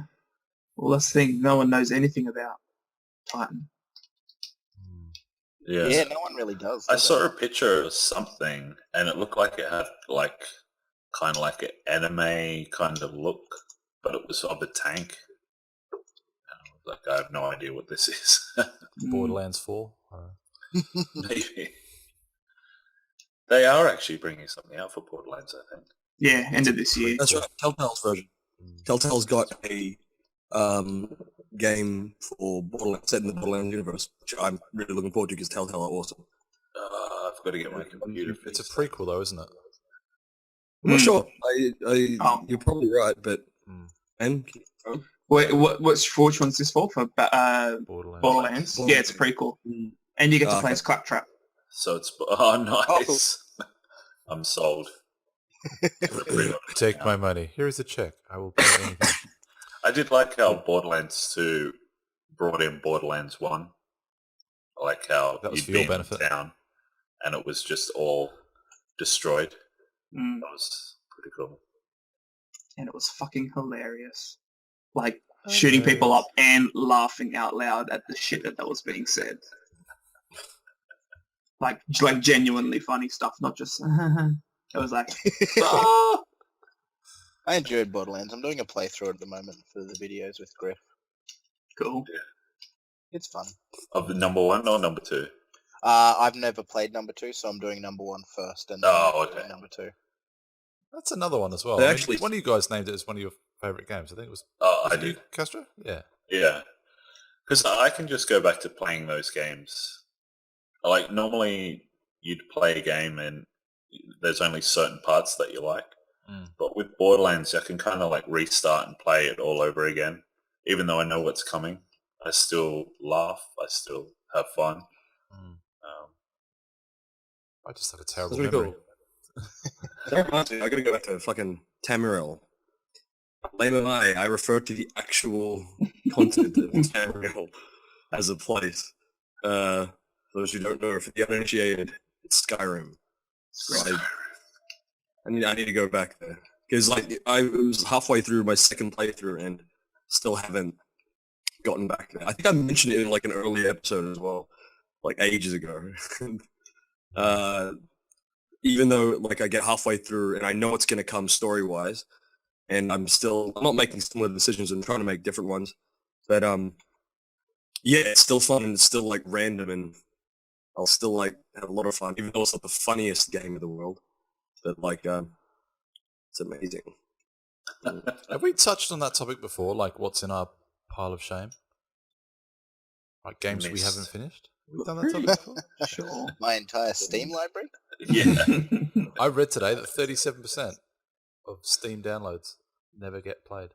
Well, that's the thing. No one knows anything about Titan. Yeah. Yeah, no one really does. I does saw it? a picture of something, and it looked like it had kind of like an anime kind of look, but it was of a tank. And I was like, I have no idea what this is. Borderlands 4. Maybe they are actually bringing something out for Borderlands, I think. Yeah, end of this year. That's right. Telltale's version. Telltale's got a game for Borderlands set in the Borderlands universe, which I'm really looking forward to because Telltale are awesome. I've I've got to get my computer It's a fixed. prequel, though, isn't it? I'm not Hmm. sure. Oh. You're probably right, but Hmm. and Wait, which one's this for? For Borderlands. Borderlands? Yeah, it's a prequel. And you get to play Okay. as Claptrap. So it's nice. I'm sold. Take my money. Here is a check. I will pay anything. I did like how Borderlands 2 brought in Borderlands 1. I like how That was you'd for your be in benefit. town and it was just all destroyed. Mm. That was pretty cool. And it was fucking hilarious. Like, shooting people up and laughing out loud at the shit that was being said. Like genuinely funny stuff, not just... It was like... "Ah!" I enjoyed Borderlands. I'm doing a playthrough at the moment for the videos with Griff. Cool. It's fun. Of the number 1 or number 2? I've never played number 2, so I'm doing number 1 first, and then Oh, okay. doing number 2. That's another one as well. They I mean, actually- one of you guys named it as one of your favourite games. I think it was... Oh, was I it you, did. Castro? Yeah. Yeah. Because I can just go back to playing those games. Like, normally you'd play a game and there's only certain parts that you like. Mm. But with Borderlands, I can kind of like restart and play it all over again. Even though I know what's coming, I still laugh. I still have fun. Mm. I just had a terrible That's really memory. cool. That reminds me, I gotta go back to fucking Tamriel. Lame am I refer to the actual continent of Tamriel as a place. For those who don't know, for the uninitiated, it's Skyrim. I need to go back there. Because I was halfway through my second playthrough and still haven't gotten back there. I think I mentioned it in like an early episode as well, like ages ago. Even though like I get halfway through and I know it's gonna come story wise, and I'm not making similar decisions. I'm trying to make different ones, but yeah, it's still fun and it's still like random, and I'll still like have a lot of fun, even though it's not the funniest game in the world. But like, it's amazing. Have we touched on that topic before? Like, what's in our pile of shame? Like games we Missed. haven't finished? We've done that topic before? Sure. My entire Steam library? Yeah. I read today that 37% of Steam downloads never get played.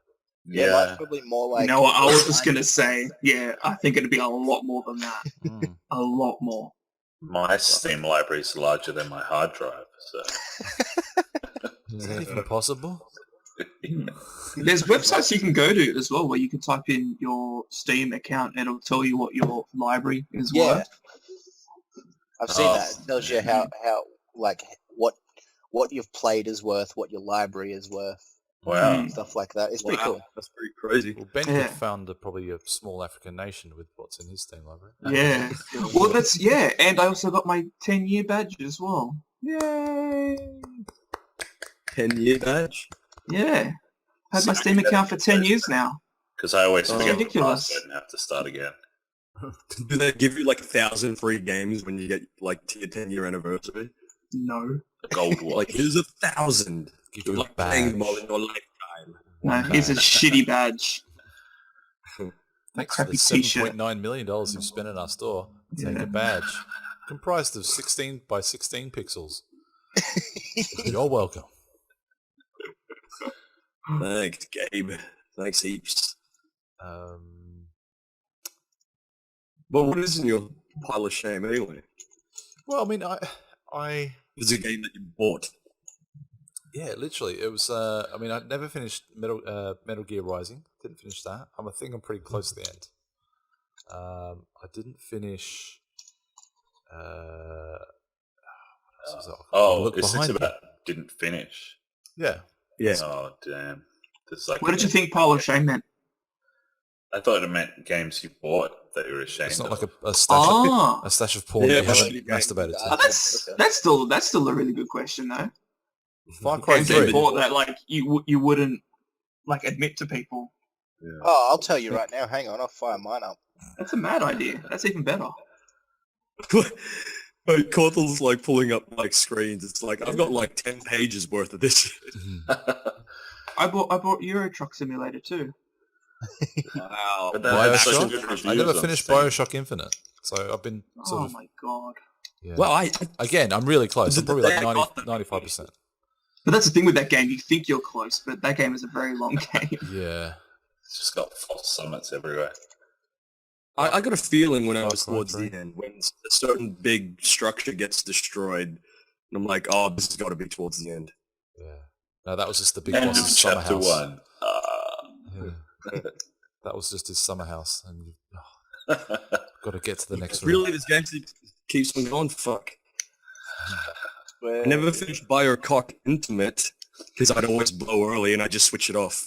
Yeah, mine's probably more like... You know what, I was just going to say, yeah, I think it'd be a lot more than that. Mm. A lot more. My Steam library is larger than my hard drive, so... Is that even possible? There's websites you can go to as well where you can type in your Steam account and it'll tell you what your library is Yeah. worth. I've seen Oh. that. It tells you how like, what you've played is worth, what your library is worth, Wow. stuff like that. It's pretty Wow, cool. that's pretty crazy. Well, Ben Yeah. could found probably a small African nation with what's in his Steam library. Yeah. Well, and I also got my 10-year badge as well. Yay! 10-year badge. Yeah. Had my See, Steam account for 10 years now. Because I always Oh. forget the Ridiculous. password and have to start again. Do they give you like 1,000 free games when you get like to your 10-year anniversary? No. The gold watch. Like here's 1,000. Give You're you a like playing them all badge. in your lifetime. No, here's a shitty badge. Thanks for the crappy t-shirt. $7.9 million you've spent in our store. Take Yeah. a badge. Comprised of 16 by 16 pixels. You're welcome. Thanks, Gabe. Thanks heaps. But what is in your pile of shame anyway? Well, I mean, I It's a game that you bought. yeah, literally, it was. I mean, I never finished Metal Gear Rising. Didn't finish that. I think I'm pretty close to the end. I didn't finish. What else was it? Oh, Look is this behind me. about didn't finish? Yeah. Yeah. Oh, damn. There's like What did you think Pile of Shame meant? I thought it meant games you bought that you were ashamed It's not of. like a stash. Ah, A stash of porn Yeah, that you but- haven't masturbated oh, to. that's still a really good question though. Far Cry Games that you 3. bought that like you wouldn't like admit to people. Oh, I'll tell you right now. Hang on, I'll fire mine up. That's a mad idea. That's even better. Like, Korthal's like pulling up like screens. It's like I've got like 10 pages worth of this shit. I bought Euro Truck Simulator too. Wow. But that had such Bioshock? good I reviews never on finished Steam. Bioshock Infinite, so I've been sort Oh of my god. Yeah. Well, Again, I'm really close. I'm probably like 95%. But that's the thing with that game. You think you're close, but that game is a very long game. Yeah. It's just got false summits everywhere. I got a feeling when I was Far Cry towards 3. the end, when a certain big structure gets destroyed, and I'm like, oh, this has got to be towards the end. Yeah. No, that was just the big End of boss's summer chapter house. 1. Yeah. That was just his summer house, and got to get to the next room. Really, this game keeps on going. Fuck. I never finished Biocock Intimate because I'd always blow early and I just switch it off.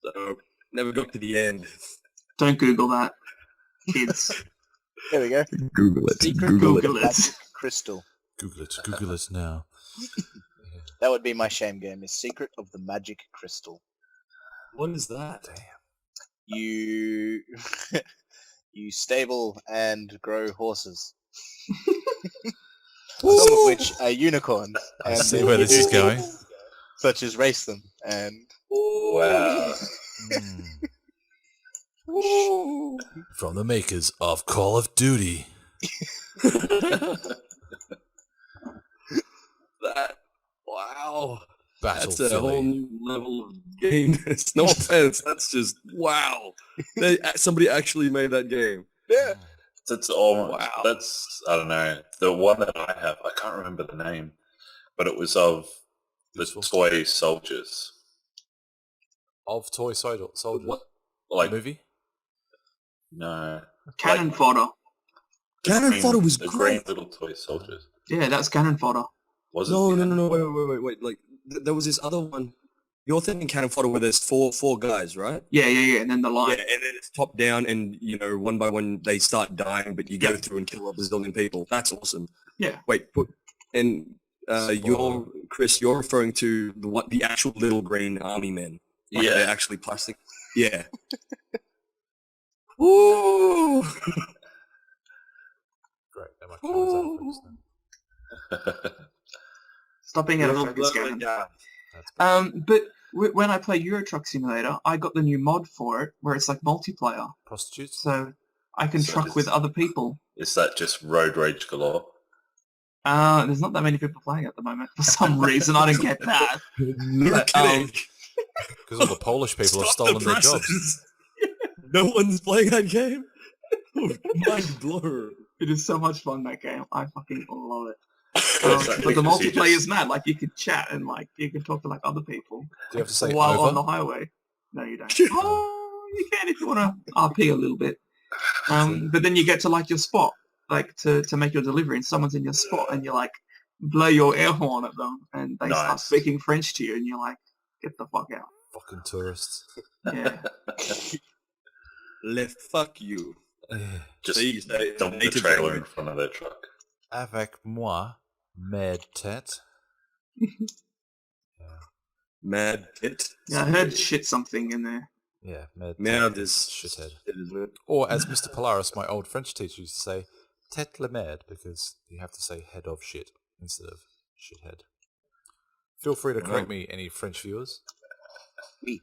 So never got to the end. Don't Google that, kids. There we go. Google it. Secret Google of the it. Magic Crystal. Google it now. That would be my shame game. Is Secret of the Magic Crystal. What is that? Damn. You you stable and grow horses. Some of which are unicorns. I and see then where you this is do going. things Such as race them and Wow. From the makers of Call of Duty. That, wow. Battle That's a whole new level of gameness. No offense. That's just, wow. Somebody actually made that game. yeah. That's almost, Wow. that's, I don't know, the one that I have, I can't remember the name, but it was of the Useful. toy soldiers. Of Toy Soldiers. What? The Like, movie? no. Cannon Like, fodder. Cannon green- fodder was the great. green little toy soldiers. Yeah, that's cannon fodder. Was it? No. Wait. Like, there was this other one. You're thinking Cannon fodder where there's four guys, right? Yeah, and then the Yeah, line. and then it's top down, and one by one they start dying, but you go through and kill a bazillion people. That's awesome. Yeah. Wait, you're Chris. You're referring to the actual little green army men. Like, Yeah. they're actually plastic. Yeah. Woo! Great. That might close out for just now. Stop being out of focus, Gavin. But when I play Euro Truck Simulator, I got the new mod for it where it's like multiplayer, Prostitutes? so I can So truck it's- with other people. Is that just road rage galore? There's not that many people playing at the moment for some reason. I don't get that. No But, kidding. Because all the Polish people have Stop stolen the their jobs. presses. No one's playing that game. Mind blown. It is so much fun, that game. I fucking love it. Is that But the because you multiplayer just- is mad. Like, you can chat and like you can talk to like other people Do you have to say while over? on the highway. No, you don't. Oh, you can if you want to RP a little bit. But then you get to like your spot, like to make your delivery, and someone's in your spot, and you like blow your air horn at them, and they start Nice. speaking French to you, and you're like, get the fuck out. Fucking tourists. Yeah. Fuck you. Just See, they- dump the native trailer language. in front of their truck. Avec moi, mad tet. Mad pit. Yeah, I heard shit something in there. Yeah, mad Mad tet. is shithead. shit, isn't it? Or as Mr. Polaris, my old French teacher, used to say, tête le merde, because you have to say head of shit instead of shithead. Feel free to correct me, any French viewers. Oui.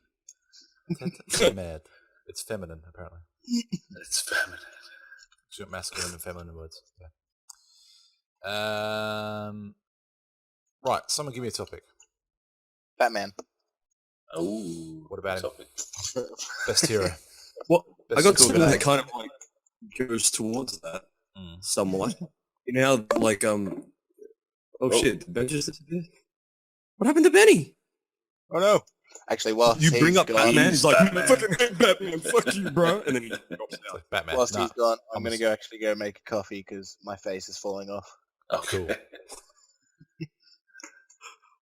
Tête le merde. It's feminine, apparently. It's feminine. It's got masculine and feminine words. Yeah. Right, someone give me a topic. Batman. Oh, What about him? topic. Best hero. Well, Best I got cool something guy. that kind of like goes towards that Mm. somewhat. You know how like oh shit, did Ben just disappear? What happened to Benny? Oh no! Actually, whilst You he's bring up gone, Batman, he's like, Batman. I fucking hate Batman, fuck you, bro. And then he drops It's out. like Batman. whilst Nah, he's gone, I'm I'm gonna go make a coffee because my face is falling off. Okay.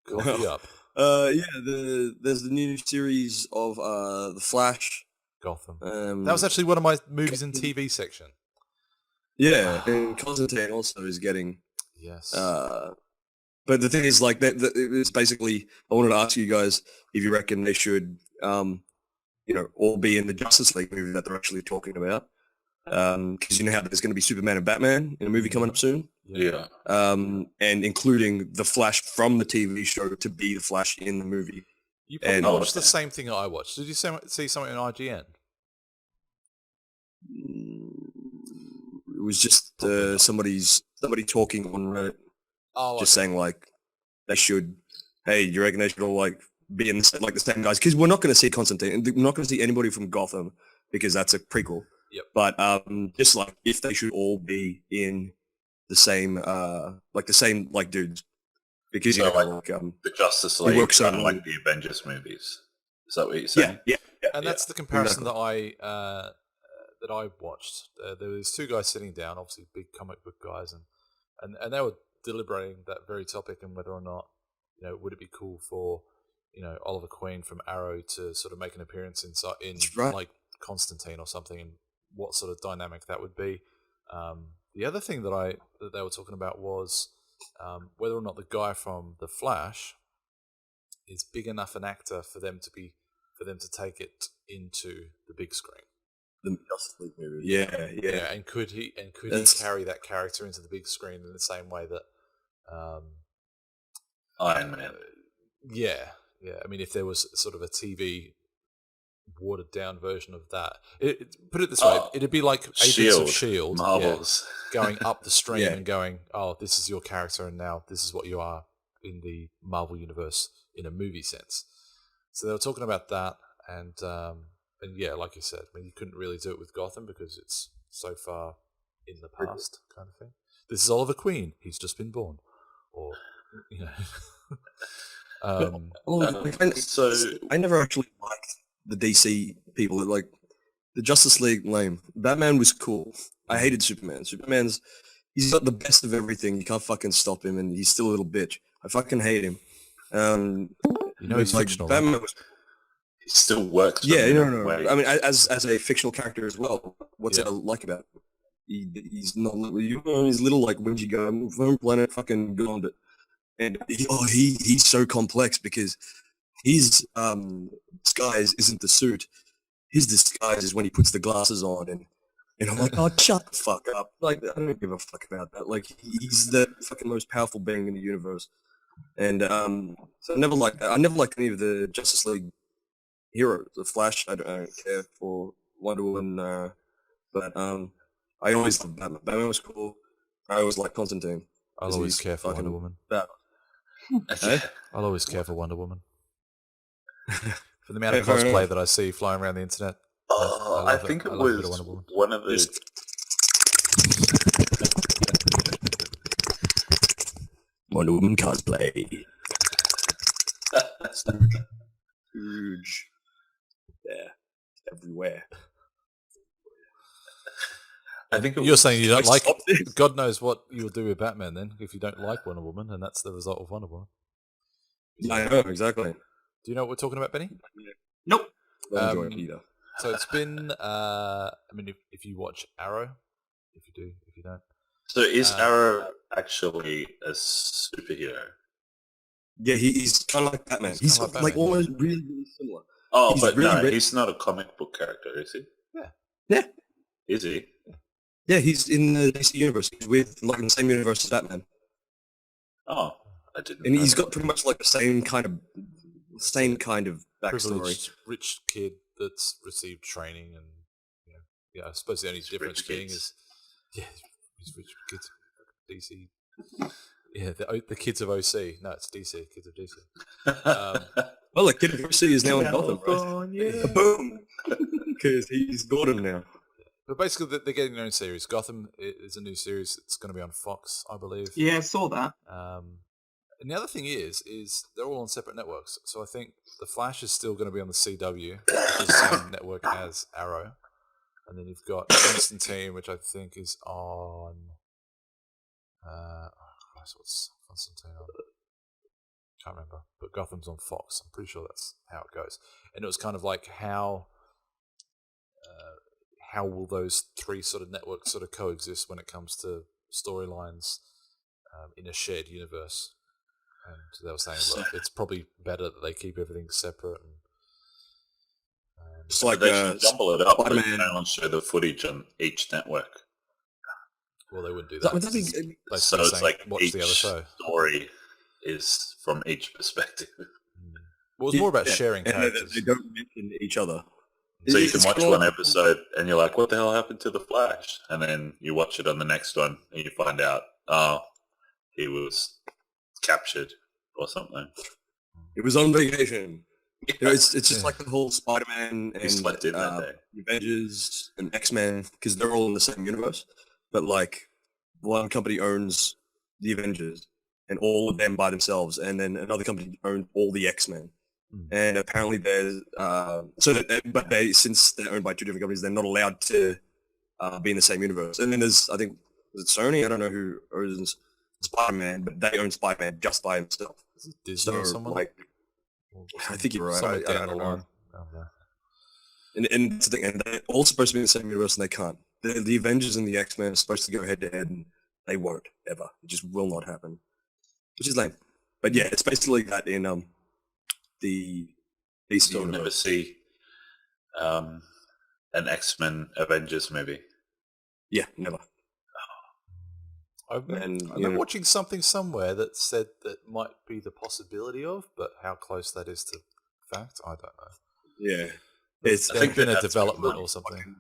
Cool. Coffee up. There's the new series of The Flash. Gotham. That That was actually one of my movies and TV section. yeah, and Constantine also is getting. Yes. But the thing is, like, that it's basically. I wanted to ask you guys if you reckon they should, all be in the Justice League movie that they're actually talking about. Because you know how there's going to be Superman and Batman in a movie coming up soon. Yeah. And including the Flash from the TV show to be the Flash in the movie. You probably and- watched the same thing that I watched. Did you see something on IGN? was just somebody talking on Reddit, just saying like they should. Hey, you reckon they should all like be in the same guys? Because we're not going to see Constantine. We're not going to see anybody from Gotham because that's a prequel. Yep. But just like if they should all be in the same dudes, because the Justice League, works kind of on- like the Avengers movies. Is that what you're saying? yeah. And that's the comparison that I watched. There was two guys sitting down, obviously big comic book guys, and they were deliberating that very topic and whether or not, would it be cool for, Oliver Queen from Arrow to sort of make an appearance in like Constantine or something, and what sort of dynamic that would be. The other thing that they were talking about was whether or not the guy from The Flash is big enough an actor for them to take it into the big screen. The Justice League movie. Yeah. And could he carry that character into the big screen in the same way that Iron Man. Yeah. I mean, if there was sort of a TV watered down version of that, put it this way, it'd be like Agents of Shield, Marvels, going up the stream and going, "Oh, this is your character, and now this is what you are in the Marvel universe in a movie sense." So they were talking about that, and yeah, like you said, I mean, you couldn't really do it with Gotham because it's so far in the past, kind of thing. This is Oliver Queen; he's just been born, or so I never actually liked the DC people. Like the Justice League, lame. Batman was cool. I hated Superman. He's got the best of everything. You can't fucking stop him, and he's still a little bitch. I fucking hate him. He's fictional. Batman was. he still works. Yeah, no. I mean, as a fictional character as well. What's it like about him? He's not. He's little like whingy guy. Home planet, fucking go on it. And he's so complex because his disguise isn't the suit. His disguise is when he puts the glasses on, and I'm like, oh, shut the fuck up. Like, I don't give a fuck about that. Like, he's the fucking most powerful being in the universe. And so I never liked that. I never liked any of the Justice League heroes. The Flash, I don't care for. Wonder Woman, but I always loved Batman. Batman was cool. I always liked Constantine. I'll always care for Wonder Woman. I'll always care for Wonder Woman. For the amount of cosplay that I see flying around the internet. I think it was one of the... Wonder Woman cosplay. Huge. Yeah. Everywhere. I think you're saying you don't like... God knows what you'll do with Batman then, if you don't like Wonder Woman, and that's the result of Wonder Woman. I know, exactly. Do you know what we're talking about, Benny? Nope. Don't enjoy it either. So it's been... I mean, if you watch Arrow, if you do, if you don't... So is Arrow actually a superhero? Yeah, he's kind of like Batman. He's like like almost really, really similar. Oh, He's but really he's not a comic book character, is he? Yeah. Is he? Yeah, he's in the DC universe. He's with like in the same universe as Batman. Oh, I didn't. And know he's that. got pretty much like the same kind of backstory. Privileged, rich kid that's received training, and I suppose the only difference rich being kids. is, he's rich kids, DC. Yeah, the kids of OC. No, it's DC, kids of DC. Well, the kid of OC is now in Gotham, right? Boom! Because he's Gordon now. But basically, they're getting their own series. Gotham is a new series. It's going to be on Fox, I believe. Yeah, I saw that. And the other thing is they're all on separate networks. So I think The Flash is still going to be on the CW, which is the same network as Arrow. And then you've got Constantine, which I think is on... what's Constantine on? Can't remember. But Gotham's on Fox. I'm pretty sure that's how it goes. And it was kind of like how will those three sort of networks sort of coexist when it comes to storylines in a shared universe? And they were saying, look, it's probably better that they keep everything separate. It's like they should jumble it up Spider-Man. and show the footage on each network. Well, they wouldn't do that. So it's like watch each the other show. Story is from each perspective. Well, it's more about sharing and characters. they don't mention each other. So you It's can watch kinda one like- episode and you're like, what the hell happened to the Flash? And then you watch it on the next one and you find out, oh, he was captured or something. It was on vacation. It's just like the whole Spider-Man He slept in that and day. Avengers and X-Men, because they're all in the same universe. But like, one company owns the Avengers and all of them by themselves, and then another company owns all the X-Men. And apparently there's but they, since they're owned by two different companies, they're not allowed to be in the same universe. And then there's, I think, is it Sony? I don't know who owns Spider-Man, but they own Spider-Man just by himself. Is it Disney or someone? Like, Or I think you're right. somewhere I down don't the know. line. Oh, no. And that's the thing, and they're all supposed to be in the same universe, and they can't. The Avengers and the X-Men are supposed to go head-to-head, and they won't, ever. It just will not happen. Which is lame. But yeah, it's basically that in the DC Still never universe. see an X-Men Avengers movie. Yeah, never. I And, remember you know- watching something somewhere that said that might be the possibility of, but how close that is to fact, I don't know. Yeah. It's, There's think been that a that's development like or something.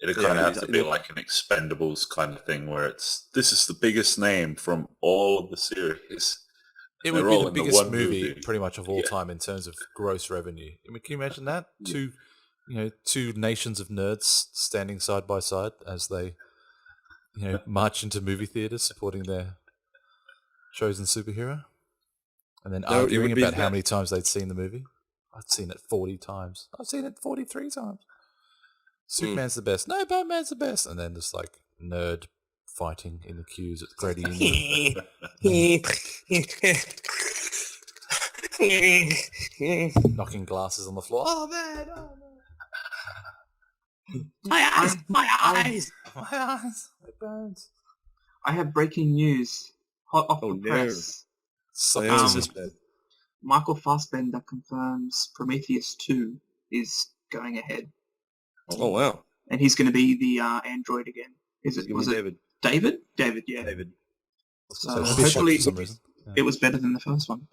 It'd Yeah, kind of have to exactly. be like an Expendables kind of thing where this is the biggest name from all of the series. It They're would be all the in the biggest one movie movie. pretty much of all Yeah. time in terms of gross revenue. I mean, can you imagine that? Yeah. Two nations of nerds standing side by side as they, march into movie theaters supporting their chosen superhero, and then No, it arguing would be about how that- many times they'd seen the movie. I'd seen it 40 times. I've seen it 43 times. Superman's the best. No, Batman's the best. And then just like nerd fighting in the queues at credit union. Knocking glasses on the floor. Oh man! Oh no! My eyes! My eyes! My eyes! My bones. I have breaking news. Hot off Oh, the no. press. So, Yeah, it's just bad. Michael Fassbender confirms Prometheus 2 is going ahead. Oh, wow. And he's going to be the android again. It's Was gonna be it David. David? David, yeah. David. So Bishop hopefully for some reason. Yeah. it was better than the first one.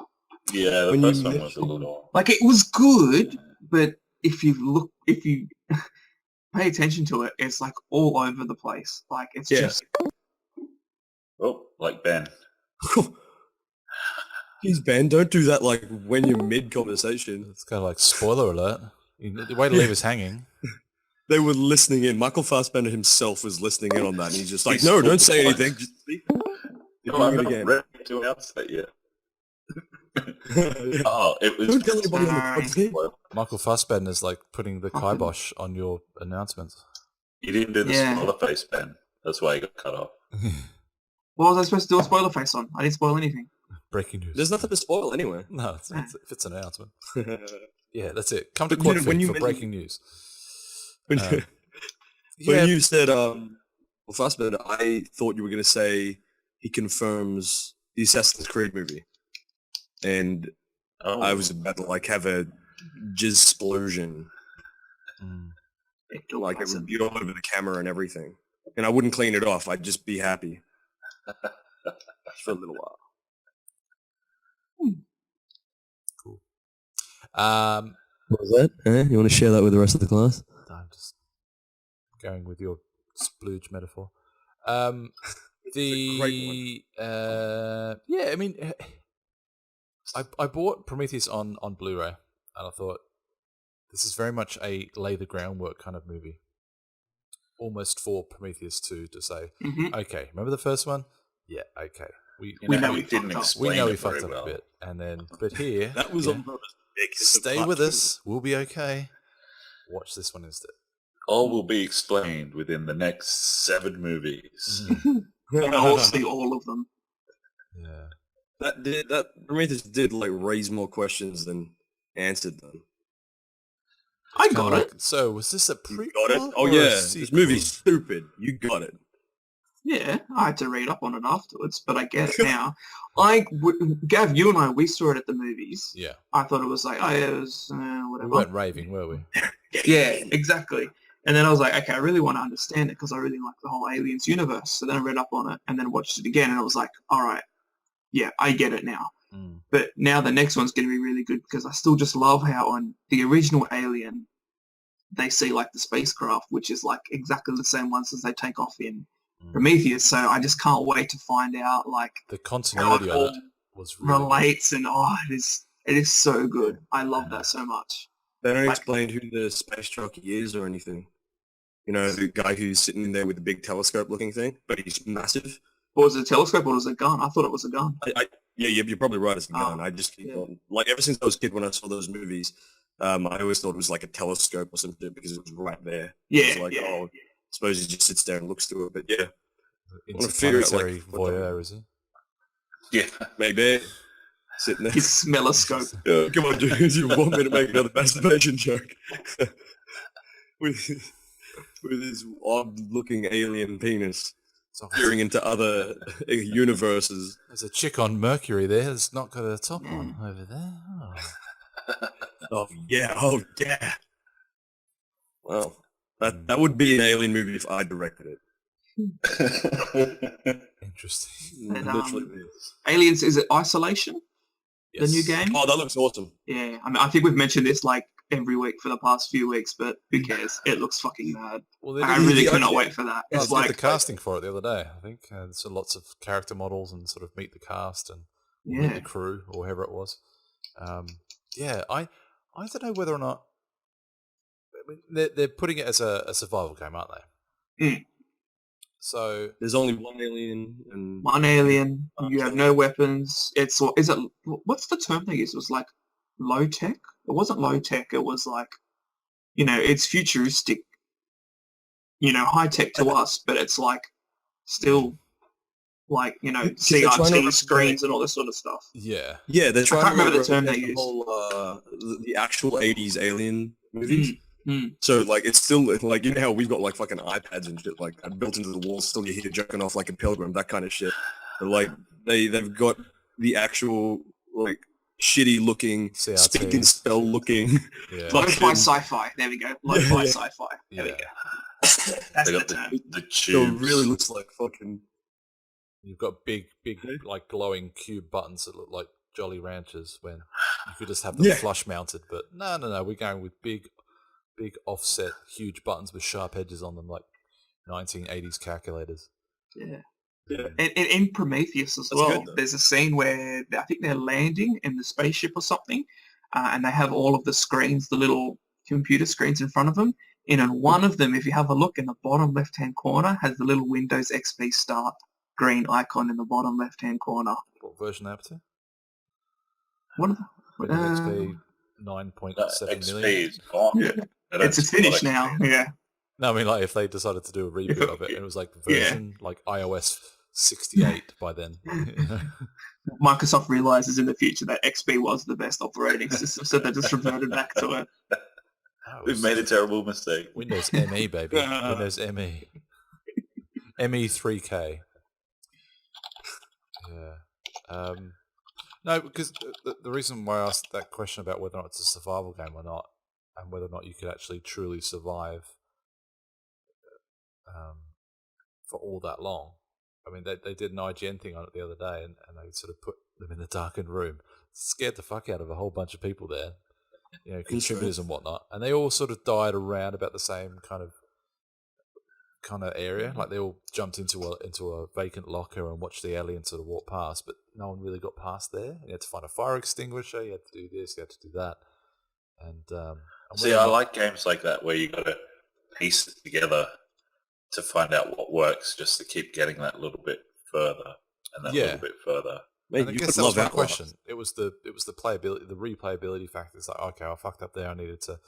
Yeah, the When you first one was a mentioned- little... Like, it was good, but if you pay attention to it, it's like all over the place. Like, it's Yeah. just... Oh, like Ben. Jeez, Ben, don't do that like when you're mid-conversation. It's kind of like spoiler alert. The way to leave us hanging. They were listening in. Michael Fassbender himself was listening in on that, and he's just like, no, don't say anything. Just speak. You're No, I'm doing not it again. ready to announce that yet. Oh, it was... Don't tell anybody on the podcast. Well, Michael Fassbender's like putting the kibosh on your announcements. you didn't do the Yeah. spoiler face, Ben. That's why you got cut off. What was I supposed to do a spoiler face on? I didn't spoil anything. Breaking news. There's nothing to spoil anyway. No, if it's an announcement. when Yeah, that's it. Come to But, you know, QuadFeed when you for mentioned- breaking news. when Yeah, you said, well, Fassbender, I thought you were going to say he confirms the Assassin's Creed movie. And Oh, I was about to like have a jizz-splosion. mm, Like it would be all over the camera and everything. And I wouldn't clean it off. I'd just be happy. For a little while. cool. What was that? You want to share that with the rest of the class? I'm just going with your splooge metaphor. great Yeah, I mean, I bought Prometheus on Blu-ray, and I thought this is very much a lay the groundwork kind of movie, almost for Prometheus 2 to say, Mhm. okay, remember the first one? Yeah, okay, you we know, know how we you didn't fucked up. explain we know it we fucked very up well. a bit, and then but here That was yeah, on purpose. Because of stay part with two. us, we'll be okay. Watch this one instead. All will be explained within the next 7 movies. And I'll see all of them. Yeah. That Prometheus did like raise more questions than answered them. I Kinda got like, it. So was this a You prequel? got it? Oh or a yeah, this sequel? movie's stupid. You got it. Yeah, I had to read up on it afterwards, but I get it now. Gav, you and I, we saw it at the movies. Yeah, I thought it was like, oh, yeah, it was we whatever. weren't raving, were we? Yeah, exactly. And then I was like, okay, I really want to understand it because I really like the whole Aliens universe. So then I read up on it and then watched it again, and I was like, all right, yeah, I get it now. Mm. But now the next one's going to be really good because I still just love how on the original Alien, they see like the spacecraft, which is like exactly the same ones as they take off in Prometheus. So I just can't wait to find out like The how continuity it of all it was really good. relates, and it is so good. I love that so much. They don't Like- explain who the space jockey is or anything. You know, the guy who's sitting in there with the big telescope-looking thing, but he's massive. Or was it a telescope or was it a gun? I thought it was a gun. Yeah, you're probably right. It's a Oh, gun. I just keep yeah. on, like ever since I was a kid when I saw those movies, I always thought it was like a telescope or something because it was right there. Yeah, It was like, yeah. oh, I suppose he just sits there and looks through it. But yeah, wanna figure out, like, Interplanetary what the- voyeur, is he? Yeah. maybe sitting there. His smelloscope. Come on, dude, you want me to make another masturbation joke? with his odd-looking alien penis So peering into other universes. there's a chick on Mercury there that's not got a top on over there. Oh. Oh yeah. Well, that would be an alien movie if I directed it. Interesting. And, Literally is. Aliens, is it Isolation? Yes. The new game? Oh, that looks awesome. Yeah, I mean, I think we've mentioned this like every week for the past few weeks, but who cares? It looks fucking mad. Well, they I did- really the cannot idea- wait for that. I It's did like, the casting for it the other day, I think. So lots of character models and sort of meet the cast and meet yeah, the crew or whoever it was. Yeah, I don't know whether or not I mean, they're putting it as a survival game, aren't they? Mm. So There's only one alien, and one alien, you have no weapons. It's, is it, what's the term they use? It was like low tech? It wasn't low tech, it was like, you know, it's futuristic, you know, high tech to us, but it's like still like, you know, they're trying to CRT represent- screens and all this sort of stuff. yeah, yeah, they're trying can't to remember the term represent they the used. whole, the actual '80s alien movies. Mm. So like it's still like, you know how we've got like fucking iPads and shit like built into the walls, still you hear jerking off like a pilgrim, that kind of shit. But like they've got the actual like shitty looking, CRT. speak and spell looking. yeah, Lo-fi sci-fi. There we go. Lo-fi Yeah. sci-fi. There we yeah. go. That's They the got term. the So it tubes. really looks like fucking. You've got big, like glowing cube buttons that look like Jolly Ranchers when you could just have them Yeah. flush mounted. But no, we're going with big offset, huge buttons with sharp edges on them, like 1980s calculators. Yeah. Yeah. And in Prometheus as That's well, good, though. there's a scene where I think they're landing in the spaceship or something, and they have all of the screens, the little computer screens in front of them. And in one of them, if you have a look in the bottom left-hand corner, has the little Windows XP Start green icon in the bottom left-hand corner. What version up to? What are the, Windows uh, XP That 9.7 XP million. is gone. Yeah. They don't it's support finished XP. now. Yeah. No, I mean, like if they decided to do a reboot of it, and it was like Yeah. version like iOS 68 by then. You know? Microsoft realizes in the future that XP was the best operating system, so they just reverted back to it. That We've was made a terrible mistake. Windows ME, baby. Windows ME. ME3K. Yeah. No, because the reason why I asked that question about whether or not it's a survival game or not, and whether or not you could actually truly survive for all that long. I mean, they did an IGN thing on it the other day, and they sort of put them in a darkened room, scared the fuck out of a whole bunch of people there, you know, contributors and whatnot, and they all sort of died around about the same kind of area. Like they all jumped into a vacant locker and watched the alien sort of walk past, but no one really got past there. You had to find a fire extinguisher. You had to do this. You had to do that. And See, I like games like that where you got to piece it together to find out what works, just to keep getting that little bit further and then a little bit further. Mate, and I you guess could that was love my Outlast. question. It was the playability, the replayability factor. It's like, okay, I fucked up there. I needed to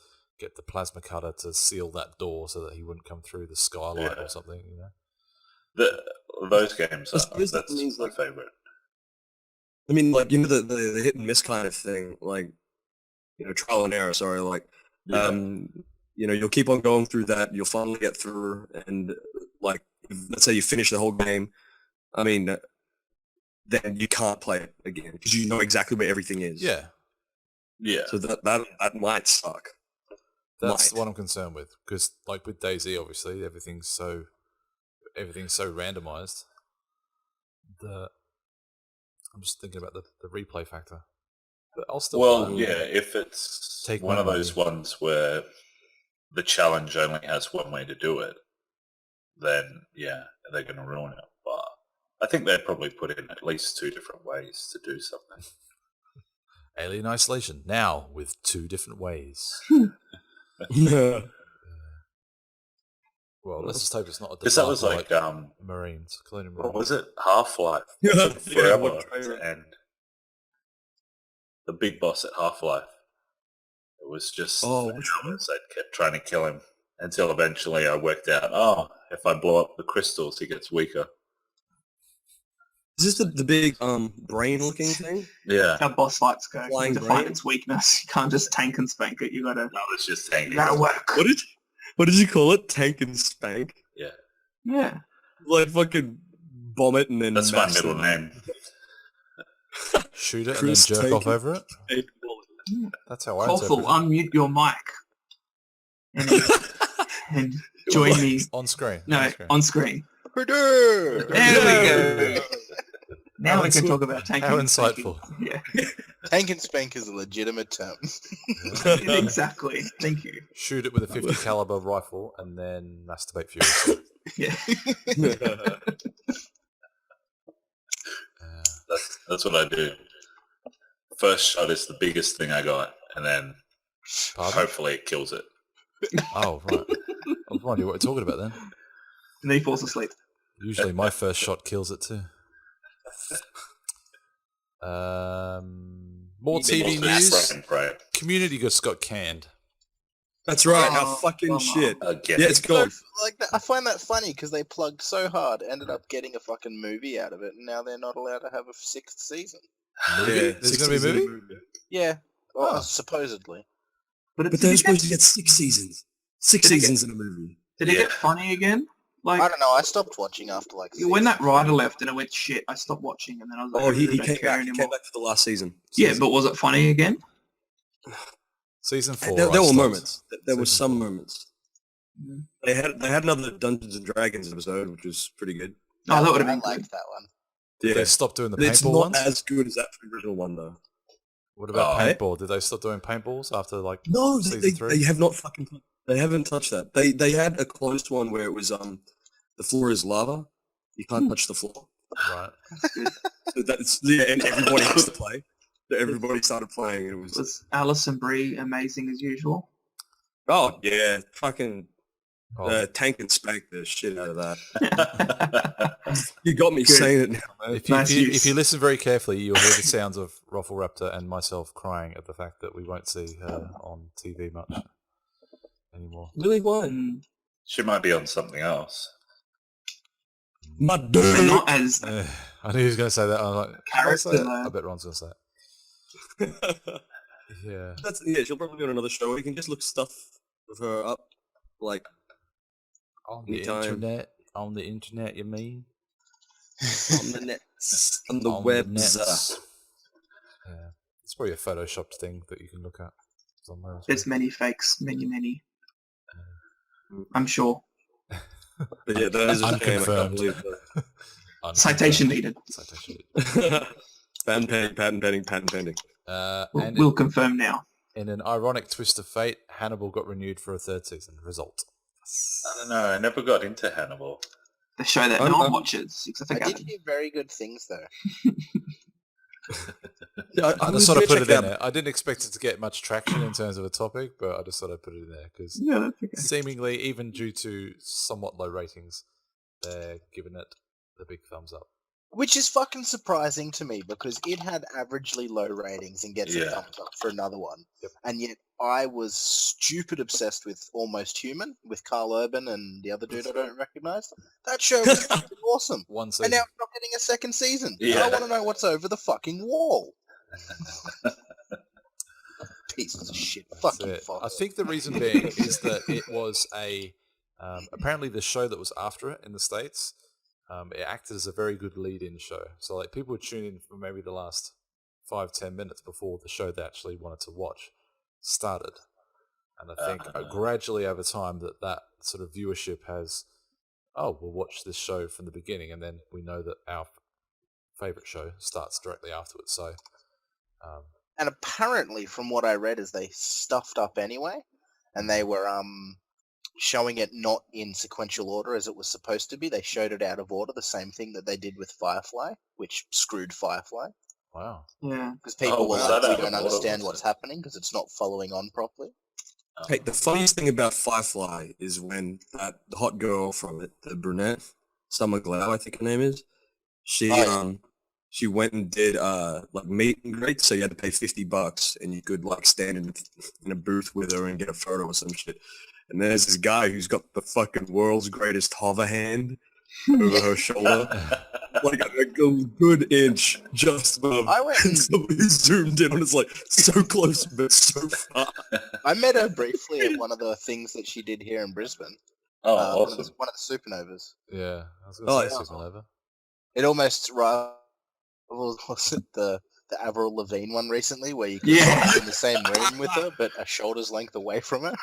get the plasma cutter to seal that door so that he wouldn't come through the skylight or something. You know. Those games, I suppose that that's means, my like- favorite. I mean, like, you know, the hit and miss kind of thing, like, you know, trial and error, sorry, like, you know, you'll keep on going through that, you'll finally get through, and, like, let's say you finish the whole game, I mean, then you can't play it again, because you know exactly where everything is. Yeah, Yeah. So that might suck. that's Might. what I'm concerned with. Because, like with DayZ, obviously everything's so randomized. I'm just thinking about the replay factor. But I'll still. Well, play it. yeah, if it's Take one of my those ones where the challenge only has one way to do it, then yeah, they're going to ruin it. But I think they'd probably put in at least 2 different ways to do something. Alien Isolation, now with 2 different ways. Yeah. Well, let's just hope it's not a Because that was like, Marines, Colonial what Marines. was it? Half-Life. Yeah, Forever what trailer. to end. The big boss at Half-Life. It was just Oh, for which one? hours they kept trying to kill him until eventually I worked out, if I blow up the crystals, he gets weaker. Is this the big brain-looking thing? Yeah. How boss fights go. You Flying need to find brain? its weakness. You can't just tank and spank it. You gotta. No, it's just hanging. That'll work. What did you call it? Tank and spank? Yeah. Yeah. Like fucking bomb it and then That's my mash middle them. name. Shoot it Chris, and then jerk take off it. over it? That's how I Korthal, interpret it. unmute your mic and join me. On screen. No, on screen. on screen. There There we go. Now How we can insi- talk about tanking. how and spanking. insightful. Yeah, Tank and spank is a legitimate term. exactly. Thank you. Shoot it with a 50 caliber rifle and then masturbate furiously. Yeah. That's what I do. First shot is the biggest thing I got, and then Pardon? hopefully it kills it. Oh, right. I was wondering what we're talking about then. And then he falls asleep. Usually my first shot kills it too. More TV news. Right. Community just got canned. That's right. Oh, How fucking bummer. shit. Again. Yeah, it's gone. I find that funny because they plugged so hard, ended up getting a fucking movie out of it, and now they're not allowed to have a 6th season. Movie? Yeah, There's going to be a movie? Yeah, well, Oh. supposedly. But But they're supposed to get 6 seasons. 6 Did it seasons in a movie. Did it get funny again? Like I don't know. I stopped watching after like. when that season writer 5. left and it went shit, I stopped watching, and then I was like, Oh, I he really don't came care back. He anymore. came back for the last season. Yeah, but was it funny again? Season 4. There I were stopped. moments. There were Season some 4. moments. They had another Dungeons and Dragons episode, which was pretty good. Oh, that would have I been good. liked that one. Did Yeah, they stop doing the it's paintball not ones? as good as that original one though. What about Oh, paintball? Did they stop doing paintballs after like No, season 3? they have not fucking. They haven't touched that. They had a closed one where it was the floor is lava. You can't touch the floor. Right. So that's and everybody has to play. So everybody started playing, and it was Was Alice and Brie amazing as usual? oh yeah, fucking Oh, tank and spank the shit out of that. You got me Good. saying it now, man. if you, Nice if, you, use. if you listen very carefully, you'll hear the sounds of Ruffle Raptor and myself crying at the fact that we won't see her on TV much anymore. Really, what? Mm, She might be on something else. My but dick. not as I knew he was going to say that. I was like, "Can I say character it?" though. I bet Ron's going to say it. Yeah. She'll probably be on another show where you can just look stuff of her up, like On the Anytime. internet. On the internet, you mean? on the nets, on the On webs. nets. Yeah. It's probably a photoshopped thing that you can look at somewhere. as There's well. many fakes, many. I'm sure. But yeah, those are Unconfirmed. Citation needed. Citation. patent pending. We'll confirm now. In an ironic twist of fate, Hannibal got renewed for a 3rd season. Result. I don't know. I never got into Hannibal. The show that no one watches, except for I did Gavin. hear very good things though. Yeah, I just sort of put it in there. I didn't expect it to get much traction in terms of a topic, but I just thought I'd put it in there because Yeah, that's okay. seemingly, even due to somewhat low ratings, they're giving it the big thumbs up. Which is fucking surprising to me because it had averagely low ratings and gets a Yeah. thumbs up for another one. Yep. And yet I was stupid obsessed with Almost Human with Carl Urban and the other dude I don't recognize. That show was fucking awesome. One And season. now it's not getting a 2nd season. Yeah. I want to know what's over the fucking wall. Pieces of shit. That's Fucking it. fuck. I think the reason being is that it was a apparently the show that was after it in the States. It acted as a very good lead-in show. So like people would tune in for maybe the last 5-10 minutes before the show they actually wanted to watch started. And I think gradually over time that sort of viewership has, we'll watch this show from the beginning, and then we know that our favourite show starts directly afterwards. So, And apparently, from what I read, is they stuffed up anyway. and they were showing it not in sequential order as it was supposed to be. They showed it out of order, the same thing that they did with Firefly, which screwed Firefly. Wow. Yeah. Because people were was like, that we out of don't order, understand was what's it? happening because it's not following on properly. Hey, the funniest thing about Firefly is when the hot girl from it, the brunette, Summer Glau, I think her name is, she she went and did like meet and greet, so you had to pay $50 and you could like stand in a booth with her and get a photo or some shit. And there's this guy who's got the fucking world's greatest hover hand over her shoulder, like a good inch just above. I went And somebody zoomed in and it's like so close but so far. I met her briefly at one of the things that she did here in Brisbane. Oh, One of awesome. the supernovas. Yeah, I was Oh, going to say yeah. Supernova. It almost rivals, was it the Avril Lavigne one recently, where you could Yeah. sit in the same room with her, but a shoulder's length away from her?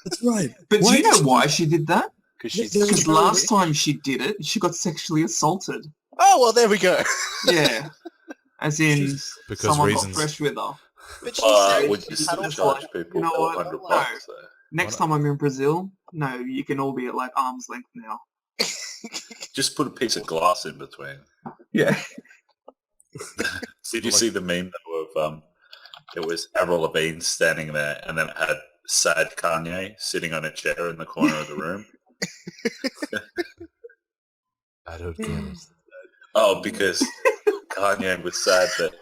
That's right. But Why do you know did why she did that? Because Yeah, she's... there was Because no last way. time she did it, she got sexually assaulted. Oh, well, there we go. Yeah. As in, Because someone reasons. got fresh with her. But she But said would she you had still all charge like, people you know what? $400 No. though? Next Why time I'm in Brazil, no, you can all be at like arm's length now. Just put a piece of glass in between. Yeah. Did you see the meme that of it was Avril Lavigne standing there, and then it had sad Kanye sitting on a chair in the corner of the room? I don't get it. Oh, because Kanye was sad that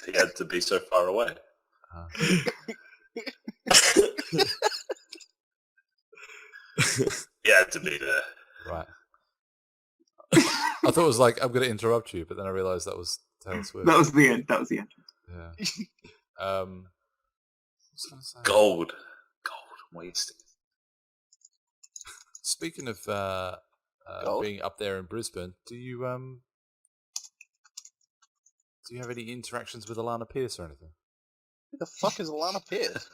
he had to be so far away. He had to be there. Right. I thought it was like, I'm going to interrupt you, but then I realized that was Taylor Swift. That was the end. That was the end. Yeah. What was I gonna say? Gold wasted. Speaking of Gold? being up there in Brisbane, do you have any interactions with Alana Pierce or anything? who the fuck is Alana Pierce?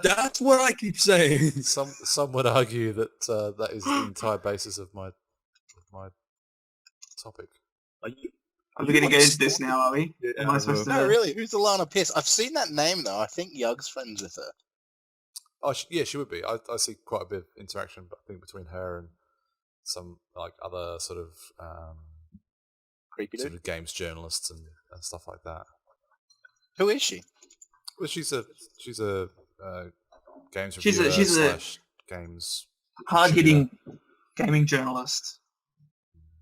That's what I keep saying. Some would argue that that is the entire basis of my topic. Are you, Are we going to get into this now, are we? Yeah, Am I supposed to... No, really, who's Alana Pierce? I've seen that name, though. I think Yug's friends with her. Oh, yeah, she would be. I see quite a bit of interaction, I think, between her and some like other sort of Creepy sort dude. of games journalists and stuff like that. Who is she? Well, she's a games She's a- reviewer she's a- slash games hard-hitting gaming journalist.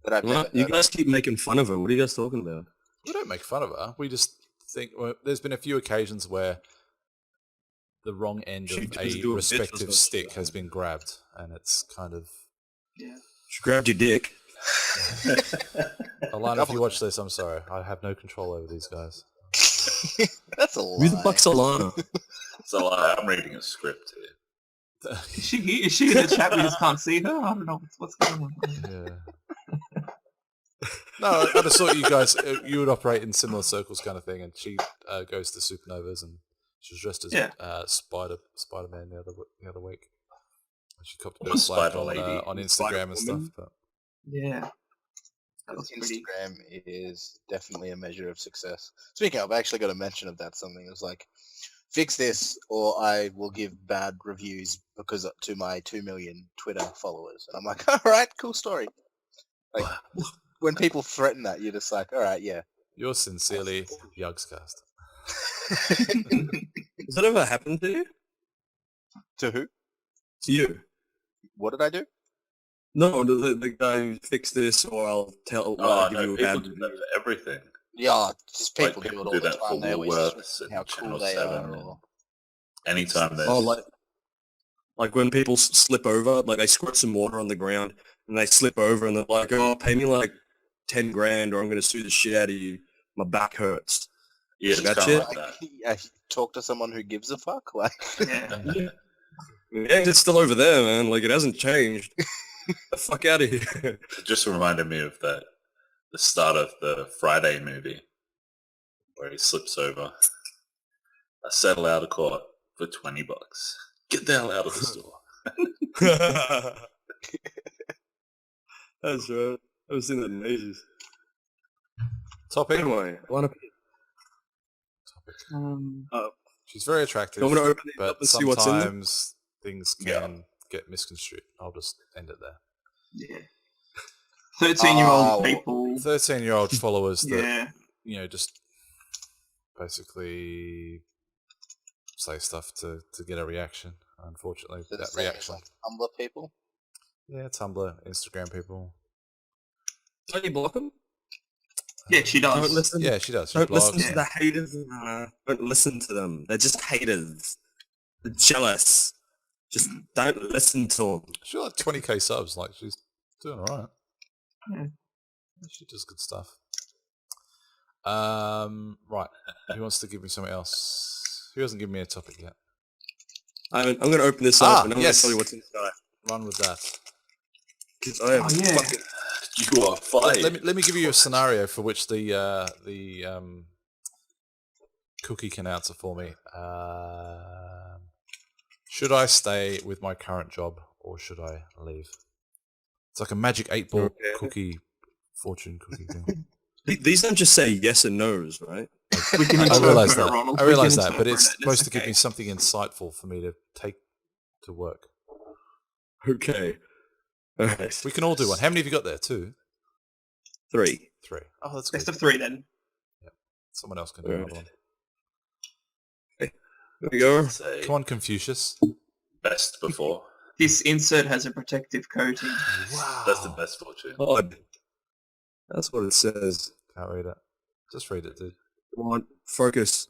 That I've never What? You heard of. guys keep making fun of her. What are you guys talking about? We don't make fun of her. We just think there's been a few occasions where the wrong end She of just a do a bit or respective something. stick has been grabbed, and it's kind of. Yeah. She grabbed your dick. Alana, if you watch this, I'm sorry. I have no control over these guys. That's a Who the lie. fuck's Alana? So I'm reading a script here. Is she in the chat? We just can't see her? I don't know. What's going on? Yeah. No, I just thought you guys you would operate in similar circles, kind of thing. And she goes to supernovas, and she was dressed as Yeah. Spider-Man the other week. And she copped a bit The of slack Spider on, Lady. on Instagram and stuff. Spider-Woman. But Yeah. That was pretty... Instagram is definitely a measure of success. Speaking of, I actually got a mention of that. Something it was like, fix this, or I will give bad reviews because to my 2 million Twitter followers. And I'm like, all right, cool story. Like, when people threaten that, you're just like, all right, yeah. yours sincerely, Yugscast. Has that ever happened to you? To who? To you? What did I do? No, the guy who fixed this, or I'll tell. Oh, give no, you a people bad do review. that for everything. Yeah, just Like, people do it people all do the that time. for They always Woolworths and how cool Channel they 7 are. and- Or... Anytime there's... Oh, like when people slip over, like they squirt some water on the ground and they slip over and they're like, "Oh, pay me like 10 grand, or I'm going to sue the shit out of you. My back hurts." yeah, it's that kind shit? of like that. Yeah, talk to someone who gives a fuck. Like, Yeah. Yeah, it's still over there, man. Like it hasn't changed. The fuck out of here. It just reminded me of the start of the Friday movie where he slips over. I settle out of court for $20. Get the hell out of the store. That's right. I haven't seen that in ages. Topic. Anyway, Alana, Topic. Um, She's very attractive, I'm going to open these but up and see what's in them. sometimes things can get misconstrued. I'll just end it there. Yeah. 13-year-old Oh. people. 13-year-old followers that Yeah. just basically say stuff to get a reaction. Unfortunately, So the that same as, reaction. like Tumblr people. Yeah, Tumblr, Instagram people. Don't you block them? Yeah, she Don't does. listen. Yeah, she does. She Don't listen blogs. to the haters. Don't listen to them. They're just haters. They're jealous. Just don't listen to them. She got 20k subs. Like, she's doing all right. Yeah. She does good stuff. Right. Who wants to give me something else? Who hasn't given me a topic yet? I'm going to open this up and I'm yes. going to tell you what's inside. Run with that. Because I am fucking... You are fired. Let me give you a scenario for which the cookie can answer for me. Should I stay with my current job or should I leave? It's like a magic 8-ball cookie, fortune cookie thing. These don't just say yes and no's, right? We can I interpret realise it, that. Ronald. I We realise can that, but interpret it's it. supposed to give okay. me something insightful for me to take to work. Okay. All right. We can all do one. How many have you got there? 2? 3. 3. Oh, that's Best good. of 3 then. Someone else can do Right. another one. There we go. Say Come on, Confucius. best before. This insert has a protective coating. Wow. That's the best fortune. Odd. That's what it says. Can't read it. Just read it, dude. Come on, focus.